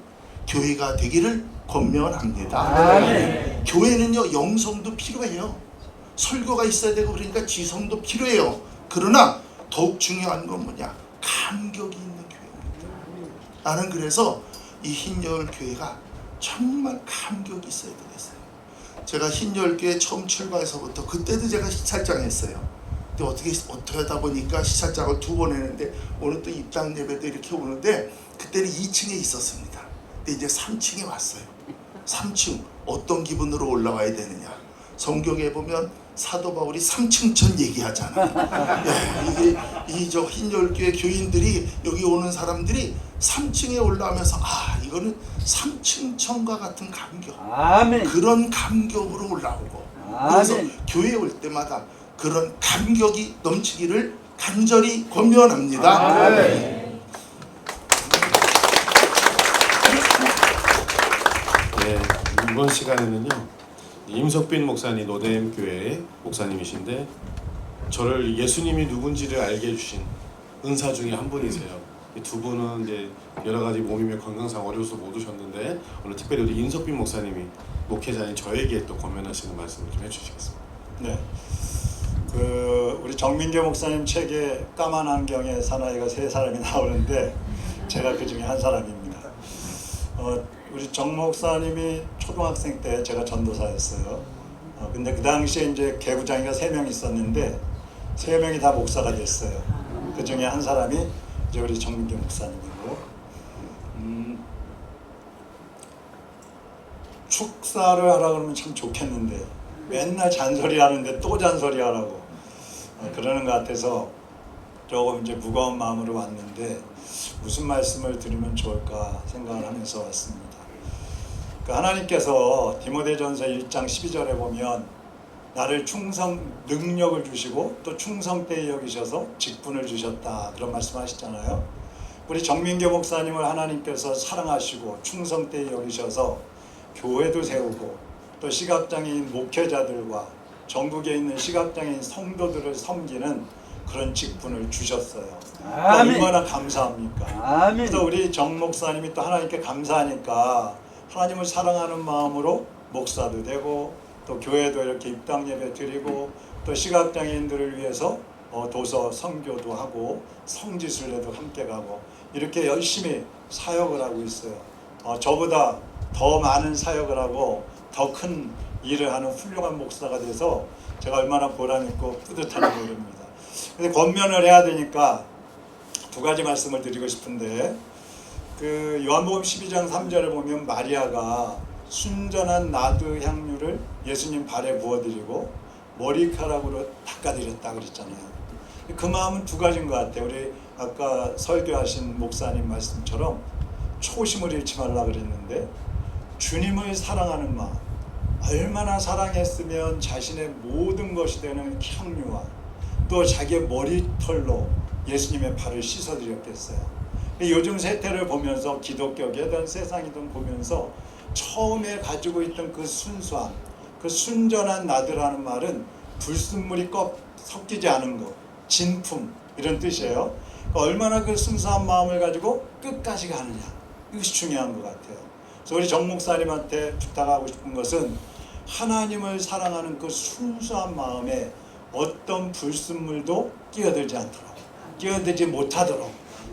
Speaker 7: 교회가 되기를 권면합니다.
Speaker 6: 아멘.
Speaker 7: 교회는요 영성도 필요해요. 설교가 있어야 되고 그러니까 지성도 필요해요. 그러나 더욱 중요한 건 뭐냐, 감격이 있는 교회입니다. 나는 그래서 이 흰여울 교회가 정말 감격이 있어야 되겠어요. 제가 흰여울교회 처음 출발해서부터 그때도 제가 시찰장 했어요. 근데 어떻게 하다 보니까 시찰장을 2번 했는데 오늘 또 입당 예배도 이렇게 오는데 그때는 2층에 있었습니다. 근데 이제 3층에 왔어요. 3층 어떤 기분으로 올라와야 되느냐, 성경에 보면 사도 바울이 3층천 얘기하잖아요. 예, 이게 저 흰여울교회 교인들이 여기 오는 사람들이 3층에 올라오면서 이거는 3층천과 같은 감격,
Speaker 6: 아멘.
Speaker 7: 그런 감격으로 올라오고,
Speaker 6: 아멘.
Speaker 7: 그래서 교회에 올 때마다 그런 감격이 넘치기를 간절히 권면합니다.
Speaker 6: 아멘.
Speaker 1: 네, 이번 시간에는요 임석빈 목사님, 노대임 교회 목사님이신데 저를 예수님이 누군지를 알게 해주신 은사 중에 한 분이세요. 이 2분은 이제 여러 가지 몸이며 건강상 어려워서 못 오셨는데 오늘 특별히 우리 임석빈 목사님이 목회자인 저에게 또 권면하시는 말씀을 좀 해주시겠습니다.
Speaker 8: 네, 우리 정민교 목사님 책에 까만 안경의 사나이가 3사람이 나오는데 제가 그 중에 한 사람입니다. 우리 정 목사님이 초등학생 때 제가 전도사였어요. 근데 그 당시에 이제 개구장이가 3명 있었는데 3명이 다 목사가 됐어요. 그 중에 한 사람이 이제 우리 정민교 목사님이고, 축사를 하라 그러면 참 좋겠는데 맨날 잔소리 하는데 또 잔소리 하라고 그러는 것 같아서 조금 이제 무거운 마음으로 왔는데 무슨 말씀을 드리면 좋을까 생각을 하면서 왔습니다. 그 하나님께서 디모데전서 1장 12절에 보면 나를 충성 능력을 주시고 또 충성되이 여기셔서 직분을 주셨다 그런 말씀하시잖아요. 우리 정민교 목사님을 하나님께서 사랑하시고 충성되이 여기셔서 교회도 세우고 또 시각장애인 목회자들과 전국에 있는 시각장애인 성도들을 섬기는 그런 직분을 주셨어요.
Speaker 6: 아멘.
Speaker 8: 얼마나 감사합니까?
Speaker 6: 아멘.
Speaker 8: 또 우리 정 목사님이 또 하나님께 감사하니까 하나님을 사랑하는 마음으로 목사도 되고 또 교회도 이렇게 입당 예배 드리고 또 시각장애인들을 위해서 도서 선교도 하고 성지순례도 함께 가고 이렇게 열심히 사역을 하고 있어요. 저보다 더 많은 사역을 하고 더 큰 일을 하는 훌륭한 목사가 돼서 제가 얼마나 보람있고 뿌듯한지 모릅니다. 근데 권면을 해야 되니까 2가지 말씀을 드리고 싶은데, 그 요한복음 12장 3절에 보면 마리아가 순전한 나드 향유를 예수님 발에 부어드리고 머리카락으로 닦아드렸다 그랬잖아요. 그 마음은 2가지인 것 같아요. 우리 아까 설교하신 목사님 말씀처럼 초심을 잃지 말라 그랬는데, 주님을 사랑하는 마음, 얼마나 사랑했으면 자신의 모든 것이 되는 향유와 또 자기의 머리털로 예수님의 발을 씻어드렸겠어요. 요즘 세태를 보면서 기독교계든 세상이든 보면서 처음에 가지고 있던 그 순수함, 그 순전한 나드라는 말은 불순물이 섞이지 않은 것, 진품 이런 뜻이에요. 얼마나 그 순수한 마음을 가지고 끝까지 가느냐, 이것이 중요한 것 같아요. 그래서 우리 정 목사님한테 부탁하고 싶은 것은 하나님을 사랑하는 그 순수한 마음에 어떤 불순물도 끼어들지 않도록, 끼어들지 못하도록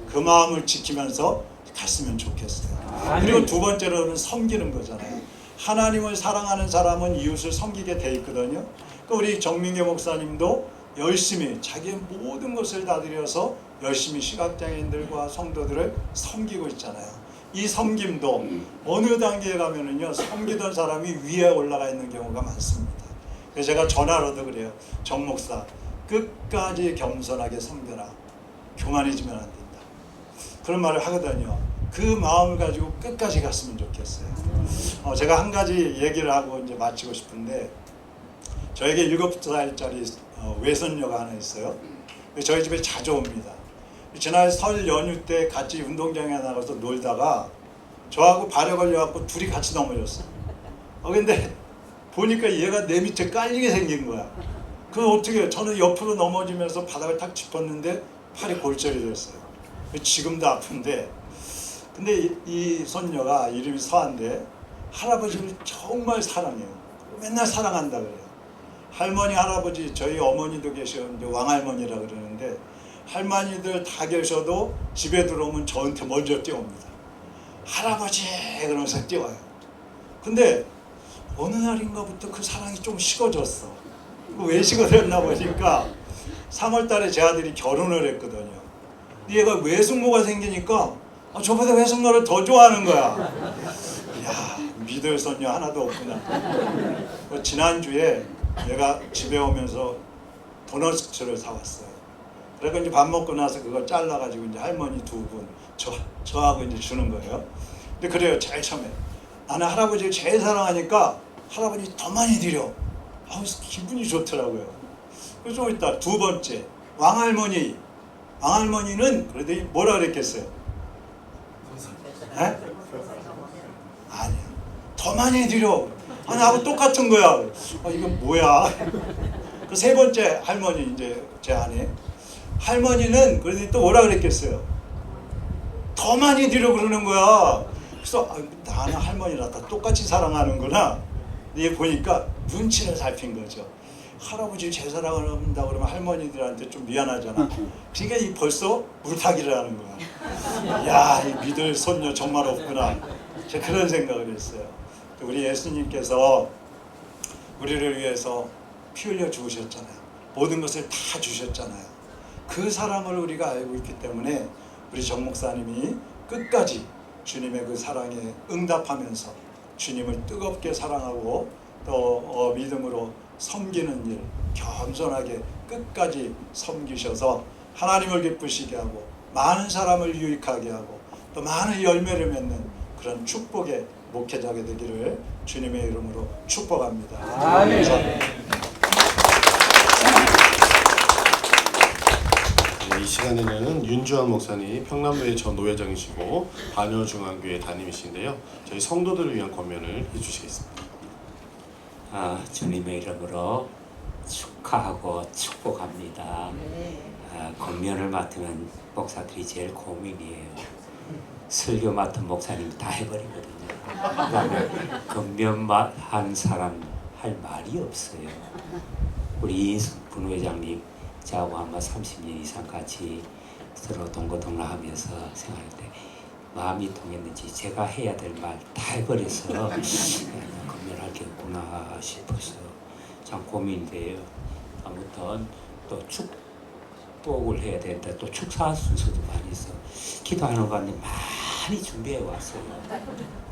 Speaker 8: 그 마음을 지키면서 갔으면 좋겠어요. 그리고 2번째로는 섬기는 거잖아요. 하나님을 사랑하는 사람은 이웃을 섬기게 돼 있거든요. 그러니까 우리 정민교 목사님도 열심히 자기의 모든 것을 다 들여서 열심히 시각장애인들과 성도들을 섬기고 있잖아요. 이 섬김도 어느 단계에 가면은요, 섬기던 사람이 위에 올라가 있는 경우가 많습니다. 그래서 제가 전화로도 그래요. 정 목사, 끝까지 겸손하게 섬겨라. 교만해지면 안 된다. 그런 말을 하거든요. 그 마음을 가지고 끝까지 갔으면 좋겠어요. 제가 한 가지 얘기를 하고 이제 마치고 싶은데, 저에게 7살짜리 외손녀가 하나 있어요. 저희 집에 자주 옵니다. 지난 설 연휴 때 같이 운동장에 나가서 놀다가 저하고 발에 걸려갖고 둘이 같이 넘어졌어요. 근데 보니까 얘가 내 밑에 깔리게 생긴 거야. 그럼 어떻게 해요? 저는 옆으로 넘어지면서 바닥을 탁 짚었는데 팔이 골절이 됐어요. 지금도 아픈데, 근데 이 손녀가 이름이 서한데 할아버지를 정말 사랑해요. 맨날 사랑한다 그래요. 할머니, 할아버지, 저희 어머니도 계셨는데 왕할머니라 그러는데, 할머니들 다 계셔도 집에 들어오면 저한테 먼저 뛰어옵니다. 할아버지 그러면서 뛰어와요. 근데 어느 날인가부터 그 사랑이 좀 식어졌어. 왜 식어졌나 보니까 3월 달에 제 아들이 결혼을 했거든요. 얘가 외숙모가 생기니까 저보다 외숙모를 더 좋아하는 거야. 이야, 믿을 손녀 하나도 없구나. 지난주에 얘가 집에 오면서 도넛을 사왔어요. 그래서 이제 밥 먹고 나서 그걸 잘라가지고 이제 할머니 2분, 저하고 이제 주는 거예요. 근데 그래요, 제일 처음에. 나는 할아버지를 제일 사랑하니까 할아버지 더 많이 드려. 기분이 좋더라고요. 그래서 좀 이따 2번째, 왕할머니. 왕할머니는 그래도 뭐라 그랬겠어요? 에? 아니야. 더 많이 드려. 나하고 똑같은 거야. 이건 뭐야? 그 3번째 할머니, 이제 제 아내. 할머니는 그래도 또 뭐라 그랬겠어요? 더 많이 드려 그러는 거야. 그래서 나는 할머니랑 다 똑같이 사랑하는구나. 얘 보니까 눈치를 살핀 거죠. 할아버지 제 사랑을 한다 그러면 할머니들한테 좀 미안하잖아. 그러니까 벌써 물타기를 하는 거야. 야, 이 믿을 손녀 정말 없구나. 제가 그런 생각을 했어요. 우리 예수님께서 우리를 위해서 피 흘려 죽으셨잖아요. 모든 것을 다 주셨잖아요. 그 사랑을 우리가 알고 있기 때문에 우리 정 목사님이 끝까지 주님의 그 사랑에 응답하면서 주님을 뜨겁게 사랑하고 또 믿음으로 섬기는 일, 겸손하게 끝까지 섬기셔서 하나님을 기쁘시게 하고 많은 사람을 유익하게 하고 또 많은 열매를 맺는 그런 축복의 목회자가 되기를 주님의 이름으로 축복합니다.
Speaker 6: 아멘.
Speaker 8: 감사합니다.
Speaker 1: 네, 이 시간에는 윤주환 목사님 평남도의 전 노회장이시고 반여중앙교회 담임이신데요. 저희 성도들을 위한 권면을 해주시겠습니다.
Speaker 9: 주님의 이름으로 축하하고 축복합니다. 권면을 맡으면 목사들이 제일 고민이에요. 설교 맡은 목사님 다 해버리거든요. 그다음에 권면한 사람 할 말이 없어요. 우리 이인숙 분회장님 저하고 아마 30년 이상 같이 서로 동거동락하면서 생활할 때 마음이 통했는지 제가 해야 될 말 다 해버려서 권면할 게 없구나 싶어서 참 고민돼요. 아무튼 또 축복을 해야 되는데 또 축사 순서도 많이 있어. 기도하는 가운데 많이 준비해 왔어요.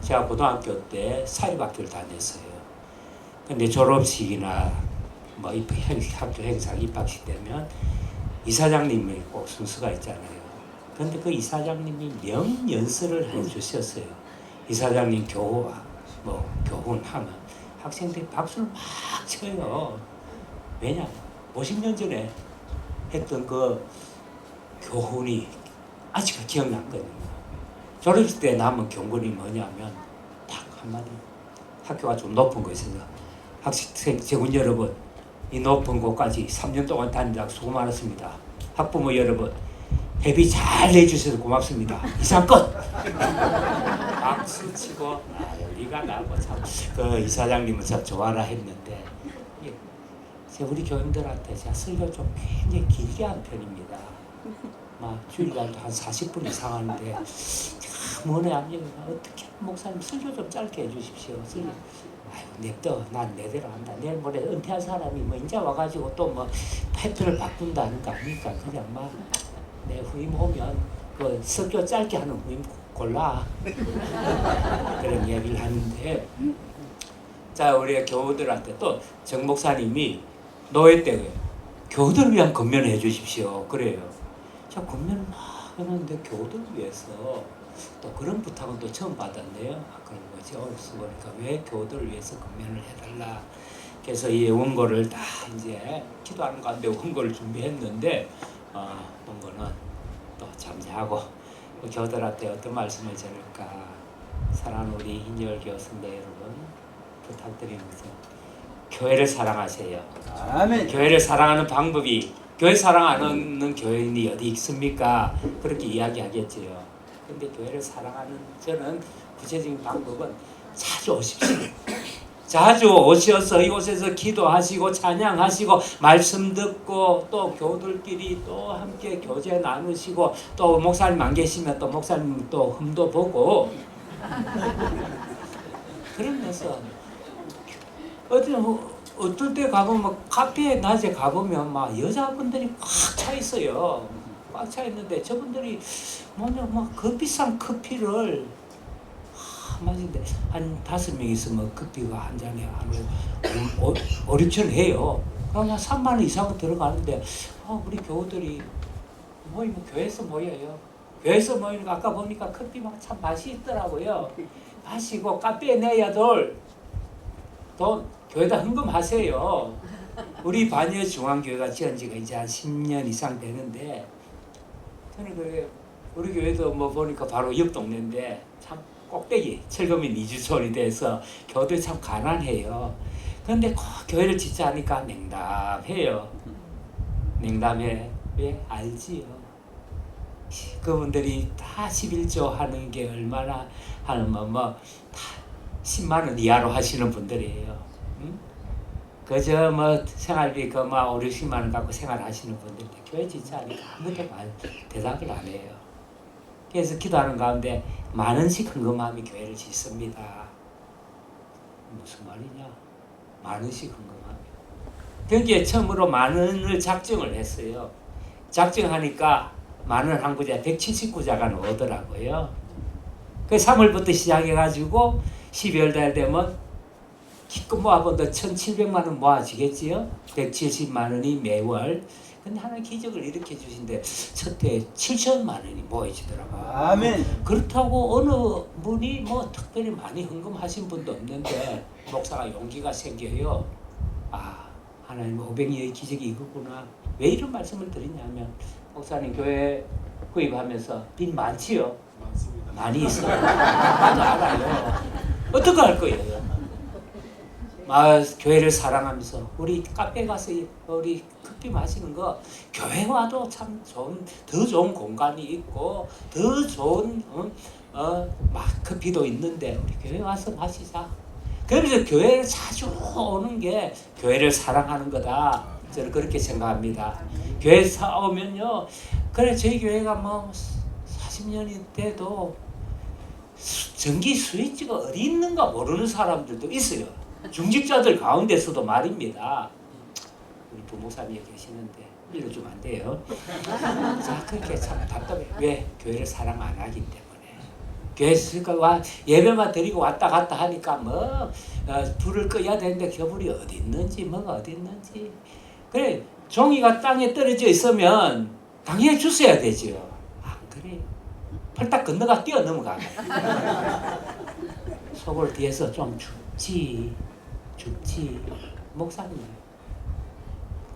Speaker 9: 제가 고등학교 때 사립학교를 다녔어요. 근데 졸업식이나 뭐 학교 행사 입학식 되면 이사장님이 꼭 순서가 있잖아요. 근데 그 이사장님이 명연설을 해주셨어요. 이사장님 교훈하면 학생들이 박수를 막 쳐요. 왜냐? 50년 전에 했던 그 교훈이 아직도 기억났거든요. 졸업식 때 남은 경고이 뭐냐면 딱 한마디. 학교가 좀 높은 곳에서 학생 제군 여러분, 이 높은 곳까지 3년 동안 다니다가 수고 많았습니다. 학부모 여러분, 회비 잘 내주셔서 고맙습니다. 이상 끝! 박수 치고 난리가 나고 참 그 이사장님은 참 좋아라 했는데 우리 교인들한테 제가 설교 좀 굉장히 길게 한 편입니다. 막 주일날도 한 40분 이상 하는데 참 은혜 안 되면 어떻게 목사님 설교 좀 짧게 해주십시오. 설교. 아이고 냅둬. 난 내대로 한다. 내일 모레 은퇴한 사람이 뭐 이제 와가지고 또 뭐 패턴을 바꾼다는 거 아니니까 그냥 막 내 후임 오면 그 설교 짧게 하는 후임 골라. 그런 얘기를 하는데 자 우리 교우들한테 또 정 목사님이 노예 때 교우들을 위한 권면을 해주십시오. 그래요. 자 권면을 막 하는데 교우들을 위해서 또 그런 부탁은 또 처음 받았네요. 그런 거지. 어디서 보니까 왜 교우들을 위해서 권면을 해달라. 그래서 이 원고를 다 이제 기도하는 가운데 원고를 준비했는데 원고는 또 잠시하고 교우들한테 어떤 말씀을 전할까. 사랑하는 우리 인열교 선배 여러분 부탁드리면서 교회를 사랑하세요.
Speaker 6: 아멘.
Speaker 9: 교회를 사랑하는 방법이 교회 사랑하는 교인이 어디 있습니까? 그렇게 이야기하겠지요. 근데 교회를 사랑하는 저는 구체적인 방법은 자주 오십시오. 자주 오셔서 이곳에서 기도하시고 찬양하시고 말씀 듣고 또 교우들끼리 또 함께 교제 나누시고 또 목사님 안 계시면 또 목사님 또 흠도 보고 그러면서 어떨 때 가보면 카페에 낮에 가보면 막 여자분들이 꽉 차 있어요. 꽉 차 있는데 저분들이 막 그 비싼 커피를 마시는데 한 5명 있으면 커피가 한 잔에 한 5, 6천 해요. 그러면 3만 원 이상 들어가는데 우리 교우들이 모이면 교회에서 모여요. 교회에서 모이니까 아까 보니까 커피 막 참 맛이 있더라고요. 마시고 카페에 내야 돈 교회다 헌금하세요. 우리 반여 중앙교회가 지은 지가 이제 한 10년 이상 되는데 저는 그래요. 우리 교회도 뭐 보니까 바로 옆 동네인데 참 꼭대기 철거민 이주촌이 돼서 교우들이 참 가난해요. 그런데 꼭 교회를 짓자 하니까 냉담해요. 냉담해. 왜? 알지요. 그분들이 다 11조 하는 게 얼마나 하는 다 10만 원 이하로 하시는 분들이에요. 응? 그저 뭐 생활비 5, 60만 원 갖고 생활하시는 분들인데 교회 짓자 하니까 아무도 대답을 안 해요. 그래서 기도하는 가운데 만 원씩 헌금하면 교회를 짓습니다. 무슨 말이냐? 만원씩 헌금하며 거기에 처음으로 만원을 작정을 했어요. 작정하니까 만원 한 구자 179자가 나오더라고요. 그 3월부터 시작해가지고 12월 달 되면 기껏 모아본다 1,700만 원 모아지겠지요. 170만 원이 매월. 근데 하나님 기적을 일으켜 주신데 첫해 7천만 원이 모여지더라고요.
Speaker 6: 아멘.
Speaker 9: 그렇다고 어느 분이 뭐 특별히 많이 헌금하신 분도 없는데 목사가 용기가 생겨요. 아, 하나님 500여의 기적이 이거구나. 왜 이런 말씀을 드리냐면 목사님 교회 구입하면서 빚 많지요?
Speaker 1: 많습니다.
Speaker 9: 많이 있어요. 나도 알아요. 어떻게 할 거예요? 교회를 사랑하면서 우리 카페 가서 우리 커피 마시는 거 교회 와도 참 좋은 더 좋은 공간이 있고 더 좋은 커피도 있는데 우리 교회 와서 마시자. 그래서 교회를 자주 오는 게 교회를 사랑하는 거다. 저는 그렇게 생각합니다. 교회 오면요, 그래 저희 교회가 뭐 40년이 돼도 전기 스위치가 어디 있는가 모르는 사람들도 있어요. 중직자들 가운데서도 말입니다. 우리 부목사님이 계시는데 일러주면 안 돼요. 자, 그렇게 참 답답해. 왜? 교회를 사랑 안 하기 때문에. 교회 예배만 드리고 왔다 갔다 하니까 불을 꺼야 되는데 겨불이 어디 있는지 뭐가 어디 있는지. 그래, 종이가 땅에 떨어져 있으면 당연히 주셔야 되죠. 안 그래? 펄딱 건너가 뛰어 넘어가. 속을 뒤에서 좀 죽지 목사님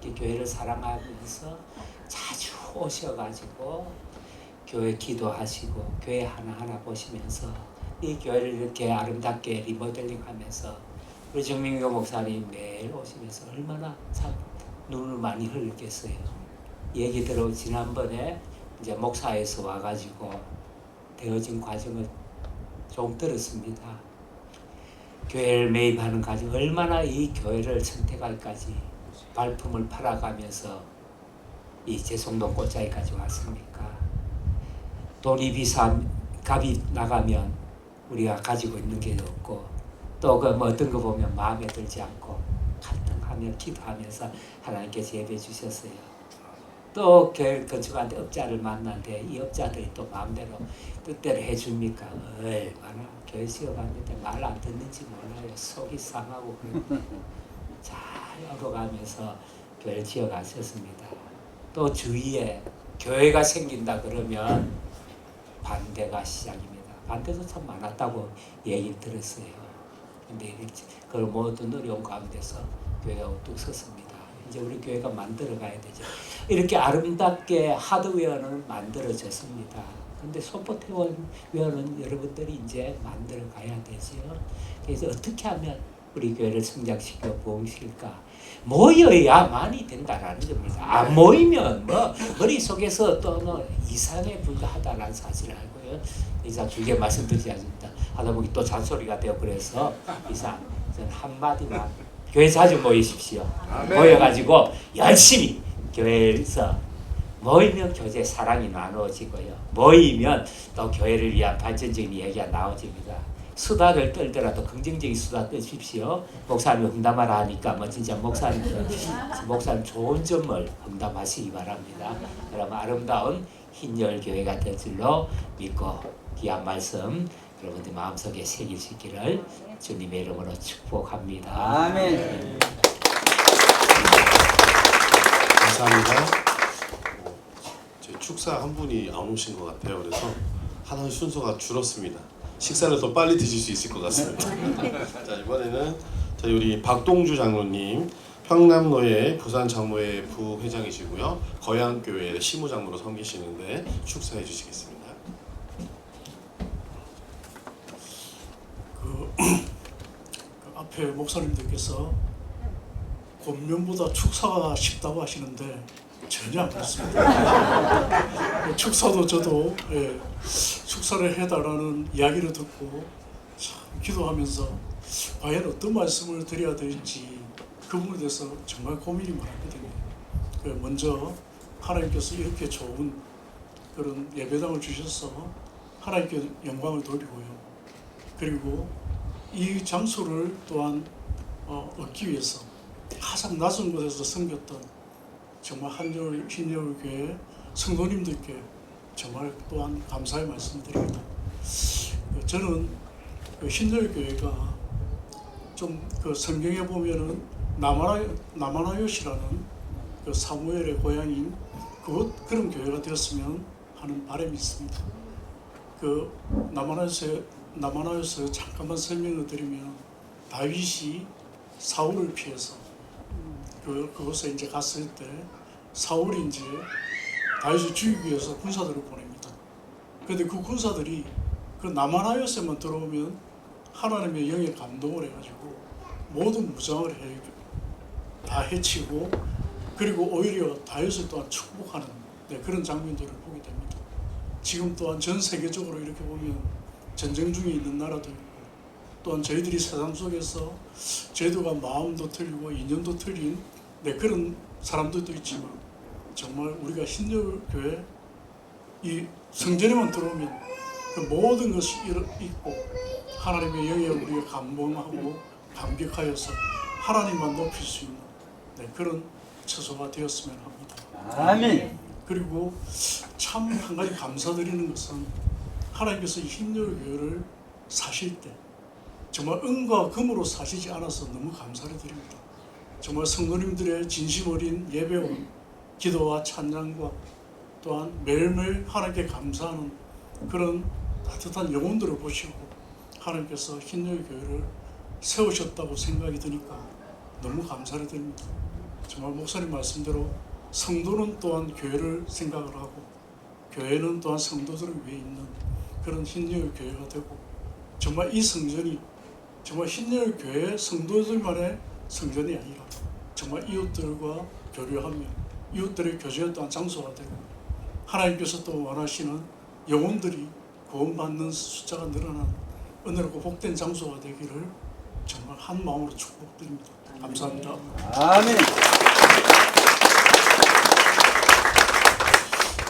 Speaker 9: 이렇게 교회를 사랑하면서 자주 오셔가지고 교회 기도하시고 교회 하나하나 보시면서 이 교회를 이렇게 아름답게 리모델링하면서 우리 정민교 목사님 매일 오시면서 얼마나 참 눈을 많이 흘렸겠어요. 얘기 들어 지난번에 이제 목사에서 와가지고 되어진 과정을 좀 들었습니다. 교회를 매입하는 과정 얼마나 이 교회를 선택할까지 발품을 팔아가면서 이 제송동 꽃자리까지 왔습니까? 돈이 값이 나가면 우리가 가지고 있는 게 없고 또 그 어떤 거 보면 마음에 들지 않고 갈등하며 기도하면서 하나님께서 예배 주셨어요. 또 교회 건축하는데 업자를 만났는데 이 업자들이 또 마음대로 뜻대로 해줍니까? 얼마나 교회 지어갔는데 말 안 듣는지 몰라요. 속이 상하고 잘 얻어가면서 교회를 지어가셨습니다. 또 주위에 교회가 생긴다 그러면 반대가 시작입니다. 반대도 참 많았다고 얘기를 들었어요. 근데 그걸 모든 어려운 가운데서 교회가 우뚝 섰습니다. 이제 우리 교회가 만들어가야 되죠. 이렇게 아름답게 하드웨어는 만들어졌습니다. 근데 소프트웨어는 여러분들이 이제 만들어 가야 되죠. 그래서 어떻게 하면 우리 교회를 성장시켜 부흥시킬까? 모여야만이 된다라는 겁니다. 안 모이면 머릿속에서 또 이상에 불과하다라는 사실을 알고요. 이상 길게 말씀드리지 않습니다. 하다 보니 또 잔소리가 되어버려서 이상 저는 한마디만 교회 자주 모이십시오. 모여가지고 열심히 교회에서 모이면 교제 사랑이 나누어지고요. 모이면 또 교회를 위한 발전적인 얘기가 나오집니다. 수다를 떨더라도 긍정적인 수다 떠십시오. 목사님 험담하라 하니까 진짜 목사님 좋은 점을 험담하시기 바랍니다. 그럼 아름다운 흰열 교회가 될 줄로 믿고 귀한 말씀 여러분들 마음속에 새길 수 있기를 주님의 이름으로 축복합니다.
Speaker 6: 아멘.
Speaker 1: 감사합니다. 저희 축사 한 분이 안 오신 것 같아요. 그래서 하나의 순서가 줄었습니다. 식사를 더 빨리 드실 수 있을 것 같습니다. 자, 이번에는 저희 우리 박동주 장로님, 평남노예 부산장로회 부회장이시고요. 거양교회 시무장로로 섬기시는데 축사해 주시겠습니다.
Speaker 5: 그 앞에 목사님들께서 권면보다 축사가 쉽다고 하시는데 전혀 안 그렇습니다. 축사도 저도 축사를 해달라는 이야기를 듣고 참 기도하면서 과연 어떤 말씀을 드려야 될지 그 부분에 대해서 정말 고민이 많았거든요. 먼저 하나님께서 이렇게 좋은 그런 예배당을 주셔서 하나님께 영광을 돌리고요. 그리고 이 장소를 또한 얻기 위해서 가장 낮은 곳에서 섬겼던 정말 흰여울교회 성도님들께 정말 또한 감사의 말씀드립니다. 저는 흰여울교회가 좀 성경에 보면은 나마나요시라는 사무엘의 고향인 그런 교회가 되었으면 하는 바람이 있습니다. 나마나요스 잠깐만 설명을 드리면 다윗이 사울을 피해서 그곳에 이제 갔을 때 사울이 이제 다윗을 죽이기 위해서 군사들을 보냅니다. 그런데 그 군사들이 그 나마나요스에만 들어오면 하나님의 영에 감동을 해가지고 모든 무장을 다 해치고 그리고 오히려 다윗을 또한 축복하는 그런 장면들을 보게 됩니다. 지금 또한 전 세계적으로 이렇게 보면 전쟁 중에 있는 나라도 있고 또한 저희들이 세상 속에서 제도가 마음도 틀리고 인연도 틀린 그런 사람들도 있지만 정말 우리가 흰여울교회 이 성전에만 들어오면 그 모든 것이 있고 하나님의 영에 우리가 감동하고 감격하여서 하나님만 높일 수 있는 그런 처소가 되었으면 합니다.
Speaker 6: 아멘.
Speaker 5: 그리고 참 한 가지 감사드리는 것은 하나님께서 이 흰여울교회를 사실 때 정말 은과 금으로 사시지 않아서 너무 감사를 드립니다. 정말 성도님들의 진심 어린 예배와 기도와 찬양과 또한 매일매일 하나님께 감사하는 그런 따뜻한 영혼들을 보시고 하나님께서 흰여울교회를 세우셨다고 생각이 드니까 너무 감사를 드립니다. 정말 목사님 말씀대로 성도는 또한 교회를 생각을 하고 교회는 또한 성도들을 위해 있는 그런 흰여울교회가 되고 정말 이 성전이 정말 흰여울교회 성도들만의 성전이 아니라 정말 이웃들과 교류하며 이웃들의 교제였던 장소가 되고 하나님께서 또 원하시는 영혼들이 구원받는 숫자가 늘어나는 은혜롭고 복된 장소가 되기를 정말 한 마음으로 축복드립니다. 감사합니다.
Speaker 6: 아멘.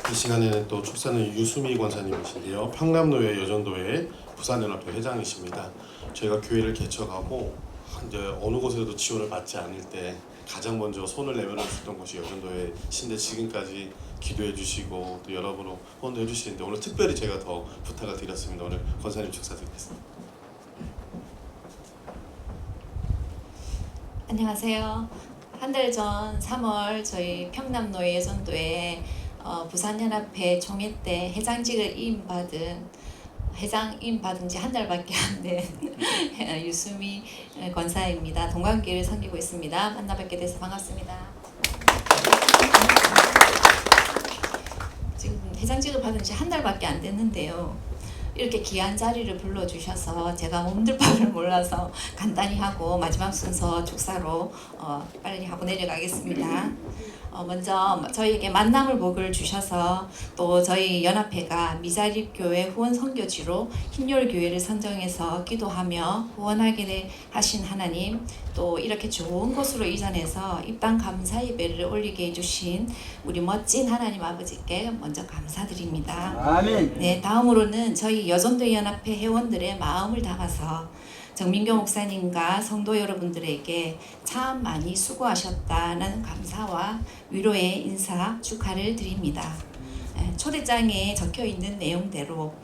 Speaker 1: 이 시간에는 또 축사는 유수미 권사님이신데요. 평남노회 여전도회 부산연합회 회장이십니다. 저희가 교회를 개척하고 이제 어느 곳에도 지원을 받지 않을 때 가장 먼저 손을 내밀었던 곳이 여전도회신데 지금까지 기도해 주시고 또 여러분으로 후원도 해주시는데 오늘 특별히 제가 더 부탁을 드렸습니다. 오늘 권사님 축사 드리겠습니다.
Speaker 10: 안녕하세요. 한 달 전 3월 저희 평남노회 여전도에 부산연합회 총회 때 회장직을 회장임 받은 지 한 달밖에 안 된 유수미 권사입니다. 동관교회를 섬기고 있습니다. 만나뵙게 돼서 반갑습니다. 지금 회장직을 받은 지 한 달밖에 안 됐는데요. 이렇게 귀한 자리를 불러주셔서 제가 몸둘 바를 몰라서 간단히 하고 마지막 순서 축사로 빨리 하고 내려가겠습니다. 먼저 저희에게 만남을 복을 주셔서 또 저희 연합회가 미자립교회 후원 선교지로 흰여울교회를 선정해서 기도하며 후원하게 하신 하나님, 또 이렇게 좋은 곳으로 이전해서 입당 감사 예배를 올리게 해주신 우리 멋진 하나님 아버지께 먼저 감사드립니다.
Speaker 6: 아멘.
Speaker 10: 네, 다음으로는 저희 여전도 연합회 회원들의 마음을 담아서 정민교 목사님과 성도 여러분들에게 참 많이 수고하셨다는 감사와 위로의 인사 축하를 드립니다. 초대장에 적혀있는 내용대로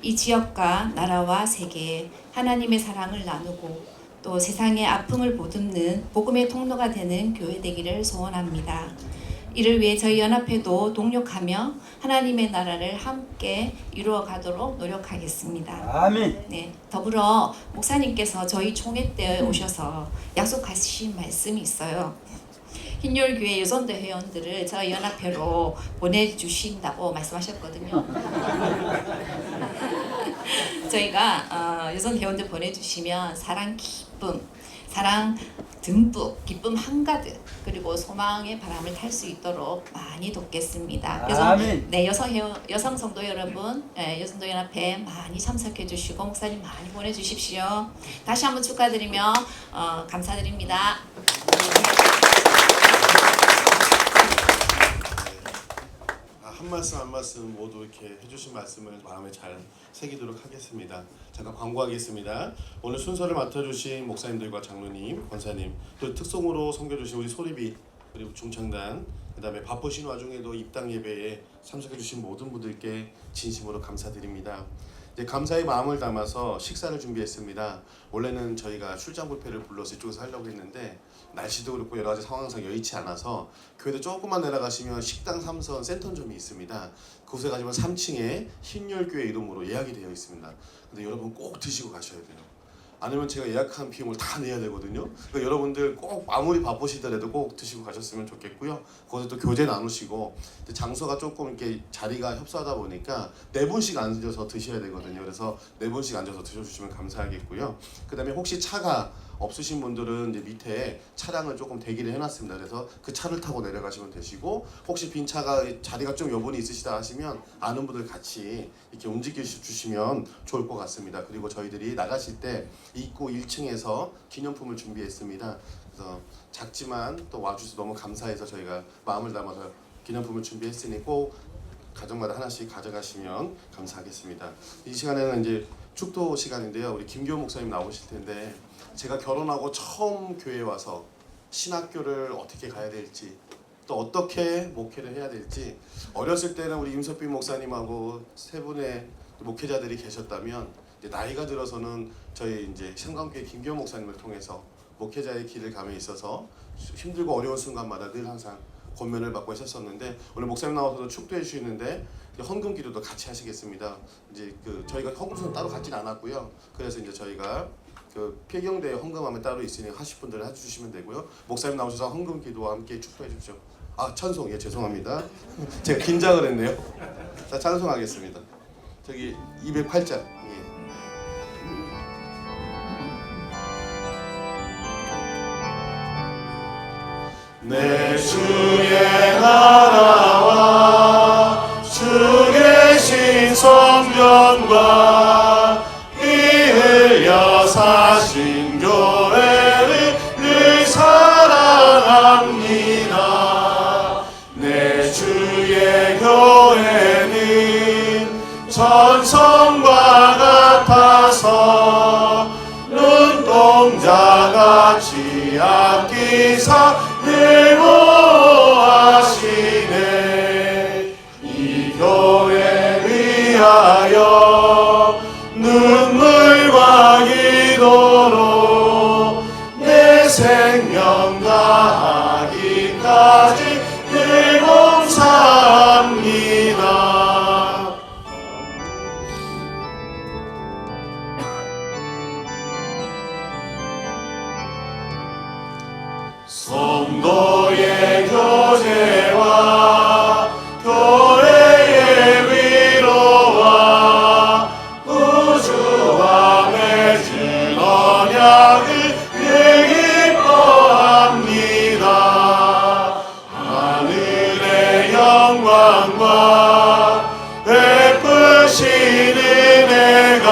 Speaker 10: 이 지역과 나라와 세계에 하나님의 사랑을 나누고 또 세상의 아픔을 보듬는 복음의 통로가 되는 교회 되기를 소원합니다. 이를 위해 저희 연합회도 동력하며 하나님의 나라를 함께 이루어 가도록 노력하겠습니다.
Speaker 6: 아멘.
Speaker 10: 네, 더불어 목사님께서 저희 총회 때 오셔서 약속하신 말씀이 있어요. 흰여울교회 여전도 회원들을 저희 연합회로 보내주신다고 말씀하셨거든요. 저희가 여전 회원들 보내주시면 사랑 기쁨, 사랑 듬뿍, 기쁨 한가득, 그리고 소망의 바람을 탈 수 있도록 많이 돕겠습니다. 그래서
Speaker 6: 아멘.
Speaker 10: 네, 여성 성도 여러분, 여전도 연합회 많이 참석해 주시고 목사님 많이 보내주십시오. 다시 한번 축하드리며 감사드립니다.
Speaker 1: 한 말씀 한 말씀 모두 이렇게 해주신 말씀을 마음에 잘 새기도록 하겠습니다. 잠깐 광고하겠습니다. 오늘 순서를 맡아주신 목사님들과 장로님, 권사님, 또 특송으로 섬겨주신 우리 소리비 그리고 중창단, 그다음에 바쁘신 와중에도 입당 예배에 참석해주신 모든 분들께 진심으로 감사드립니다. 이제 감사의 마음을 담아서 식사를 준비했습니다. 원래는 저희가 출장 뷔페를 불러서 이쪽에서 하려고 했는데 날씨도 그렇고 여러 가지 상황상 여의치 않아서 교회도 조금만 내려가시면 식당 3선 센텀점이 있습니다. 그곳에 가시면 3층에 흰열교회 이름으로 예약이 되어 있습니다. 근데 여러분 꼭 드시고 가셔야 돼요. 아니면 제가 예약한 비용을 다 내야 되거든요. 그러니까 여러분들 꼭 아무리 바쁘시더라도 꼭 드시고 가셨으면 좋겠고요. 거기서 또 교제 나누시고 장소가 조금 이렇게 자리가 협소하다 보니까 4분씩 앉아서 드셔야 되거든요. 그래서 4분씩 앉아서 드셔주시면 감사하겠고요. 그다음에 혹시 차가 없으신 분들은 이제 밑에 차량을 조금 대기를 해놨습니다. 그래서 그 차를 타고 내려가시면 되시고, 혹시 빈 차가 자리가 좀 여분이 있으시다 하시면 아는 분들 같이 이렇게 움직여 주시면 좋을 것 같습니다. 그리고 저희들이 나가실 때 입구 1층에서 기념품을 준비했습니다. 그래서 작지만 또 와주셔서 너무 감사해서 저희가 마음을 담아서 기념품을 준비했으니 꼭 가정마다 하나씩 가져가시면 감사하겠습니다. 이 시간에는 이제 축도 시간인데요. 우리 김교호 목사님 나오실 텐데, 제가 결혼하고 처음 교회에 와서 신학교를 어떻게 가야 될지, 또 어떻게 목회를 해야 될지, 어렸을 때는 우리 임석빈 목사님하고 3분의 목회자들이 계셨다면, 이제 나이가 들어서는 저희 이제香港교회 김교호 목사님을 통해서 목회자의 길을 감에 있어서 힘들고 어려운 순간마다 늘 항상 권면을 받고 하셨었는데, 오늘 목사님 나와서도 축도해 주시는데 헌금 기도도 같이 하시겠습니다. 이제 저희가 헌금수는 따로 갖진 않았고요. 그래서 이제 저희가 폐경대에 헌금하면 따로 있으니 하실 분들은 해주시면 되고요. 목사님 나오셔서 헌금 기도와 함께 축도해 주십시오. 아, 찬송, 예, 죄송합니다. 제가 긴장을 했네요. 자, 찬송하겠습니다. 저기 208장. 예. 내 주의 나라와 주 계신 성전과 피 흘려 사신 교회를 늘 사랑합니다. 내 주의 교회는 전성과 같아서 눈동자같이 아끼사 늘 보호하시네. 이 교회 위하여 눈물과 기도로 내 생명 다하기까지 늘 봉사합니다. 성도의 교제와 교회의 위로와 우주와 맺은 언약을 늘 기뻐합니다. 하늘의 영광과 베푸신 은혜가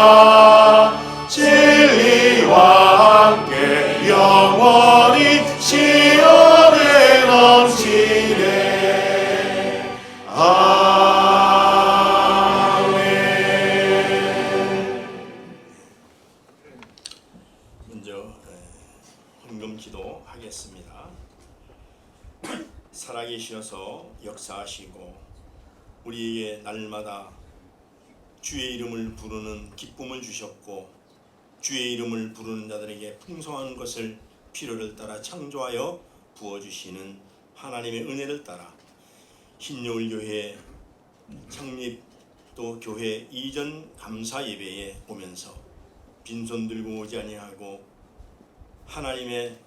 Speaker 1: 진리와 함께 영원히 시온에 넘치네. 아멘.
Speaker 2: 먼저 헌금 기도하겠습니다. 살아계셔서 역사하시고 우리에게 날마다 주의 이름을 부르는 기쁨을 주셨고, 주의 이름을 부르는 자들에게 풍성한 것을 필요를 따라 창조하여 부어주시는 하나님의 은혜를 따라 흰여울교회 창립 또 교회 이전 감사 예배에 오면서 빈손 들고 오지 아니하고 하나님의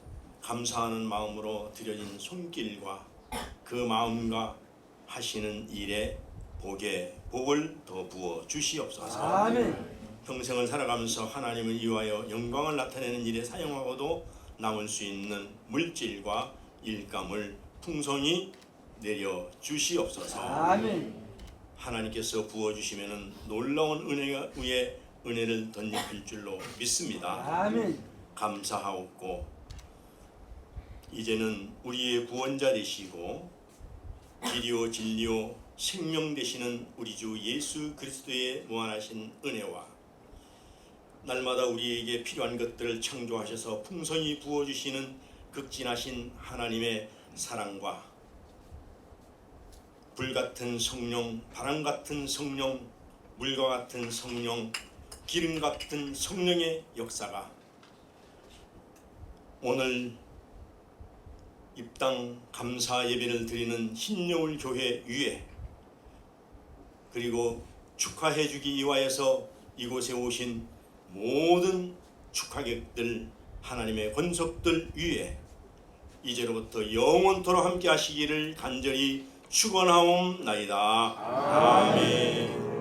Speaker 2: 감사하는 마음으로 드려진 손길과 그 마음과 하시는 일에 복을 더 부어 주시옵소서.
Speaker 6: 아멘.
Speaker 2: 평생을 살아가면서 하나님을 위하여 영광을 나타내는 일에 사용하고도 남을 수 있는 물질과 일감을 풍성히 내려 주시옵소서.
Speaker 6: 아멘.
Speaker 2: 하나님께서 부어주시면 놀라운 은혜가 위에 은혜를 덧입힐 줄로 믿습니다.
Speaker 6: 아멘.
Speaker 2: 감사하옵고 이제는 우리의 구원자 되시고 길이요 진리요 생명 되시는 우리 주 예수 그리스도의 무한하신 은혜와 날마다 우리에게 필요한 것들을 창조하셔서 풍성히 부어주시는 극진하신 하나님의 사랑과 불같은 성령, 바람같은 성령, 물과 같은 성령, 기름 같은 성령의 역사가 오늘 입당 감사 예배를 드리는 흰여울 교회 위에 그리고 축하해 주기 이화에서 이곳에 오신 모든 축하객들 하나님의 권속들 위에 이제로부터 영원토록 함께 하시기를 간절히 축원하옵나이다. 아멘.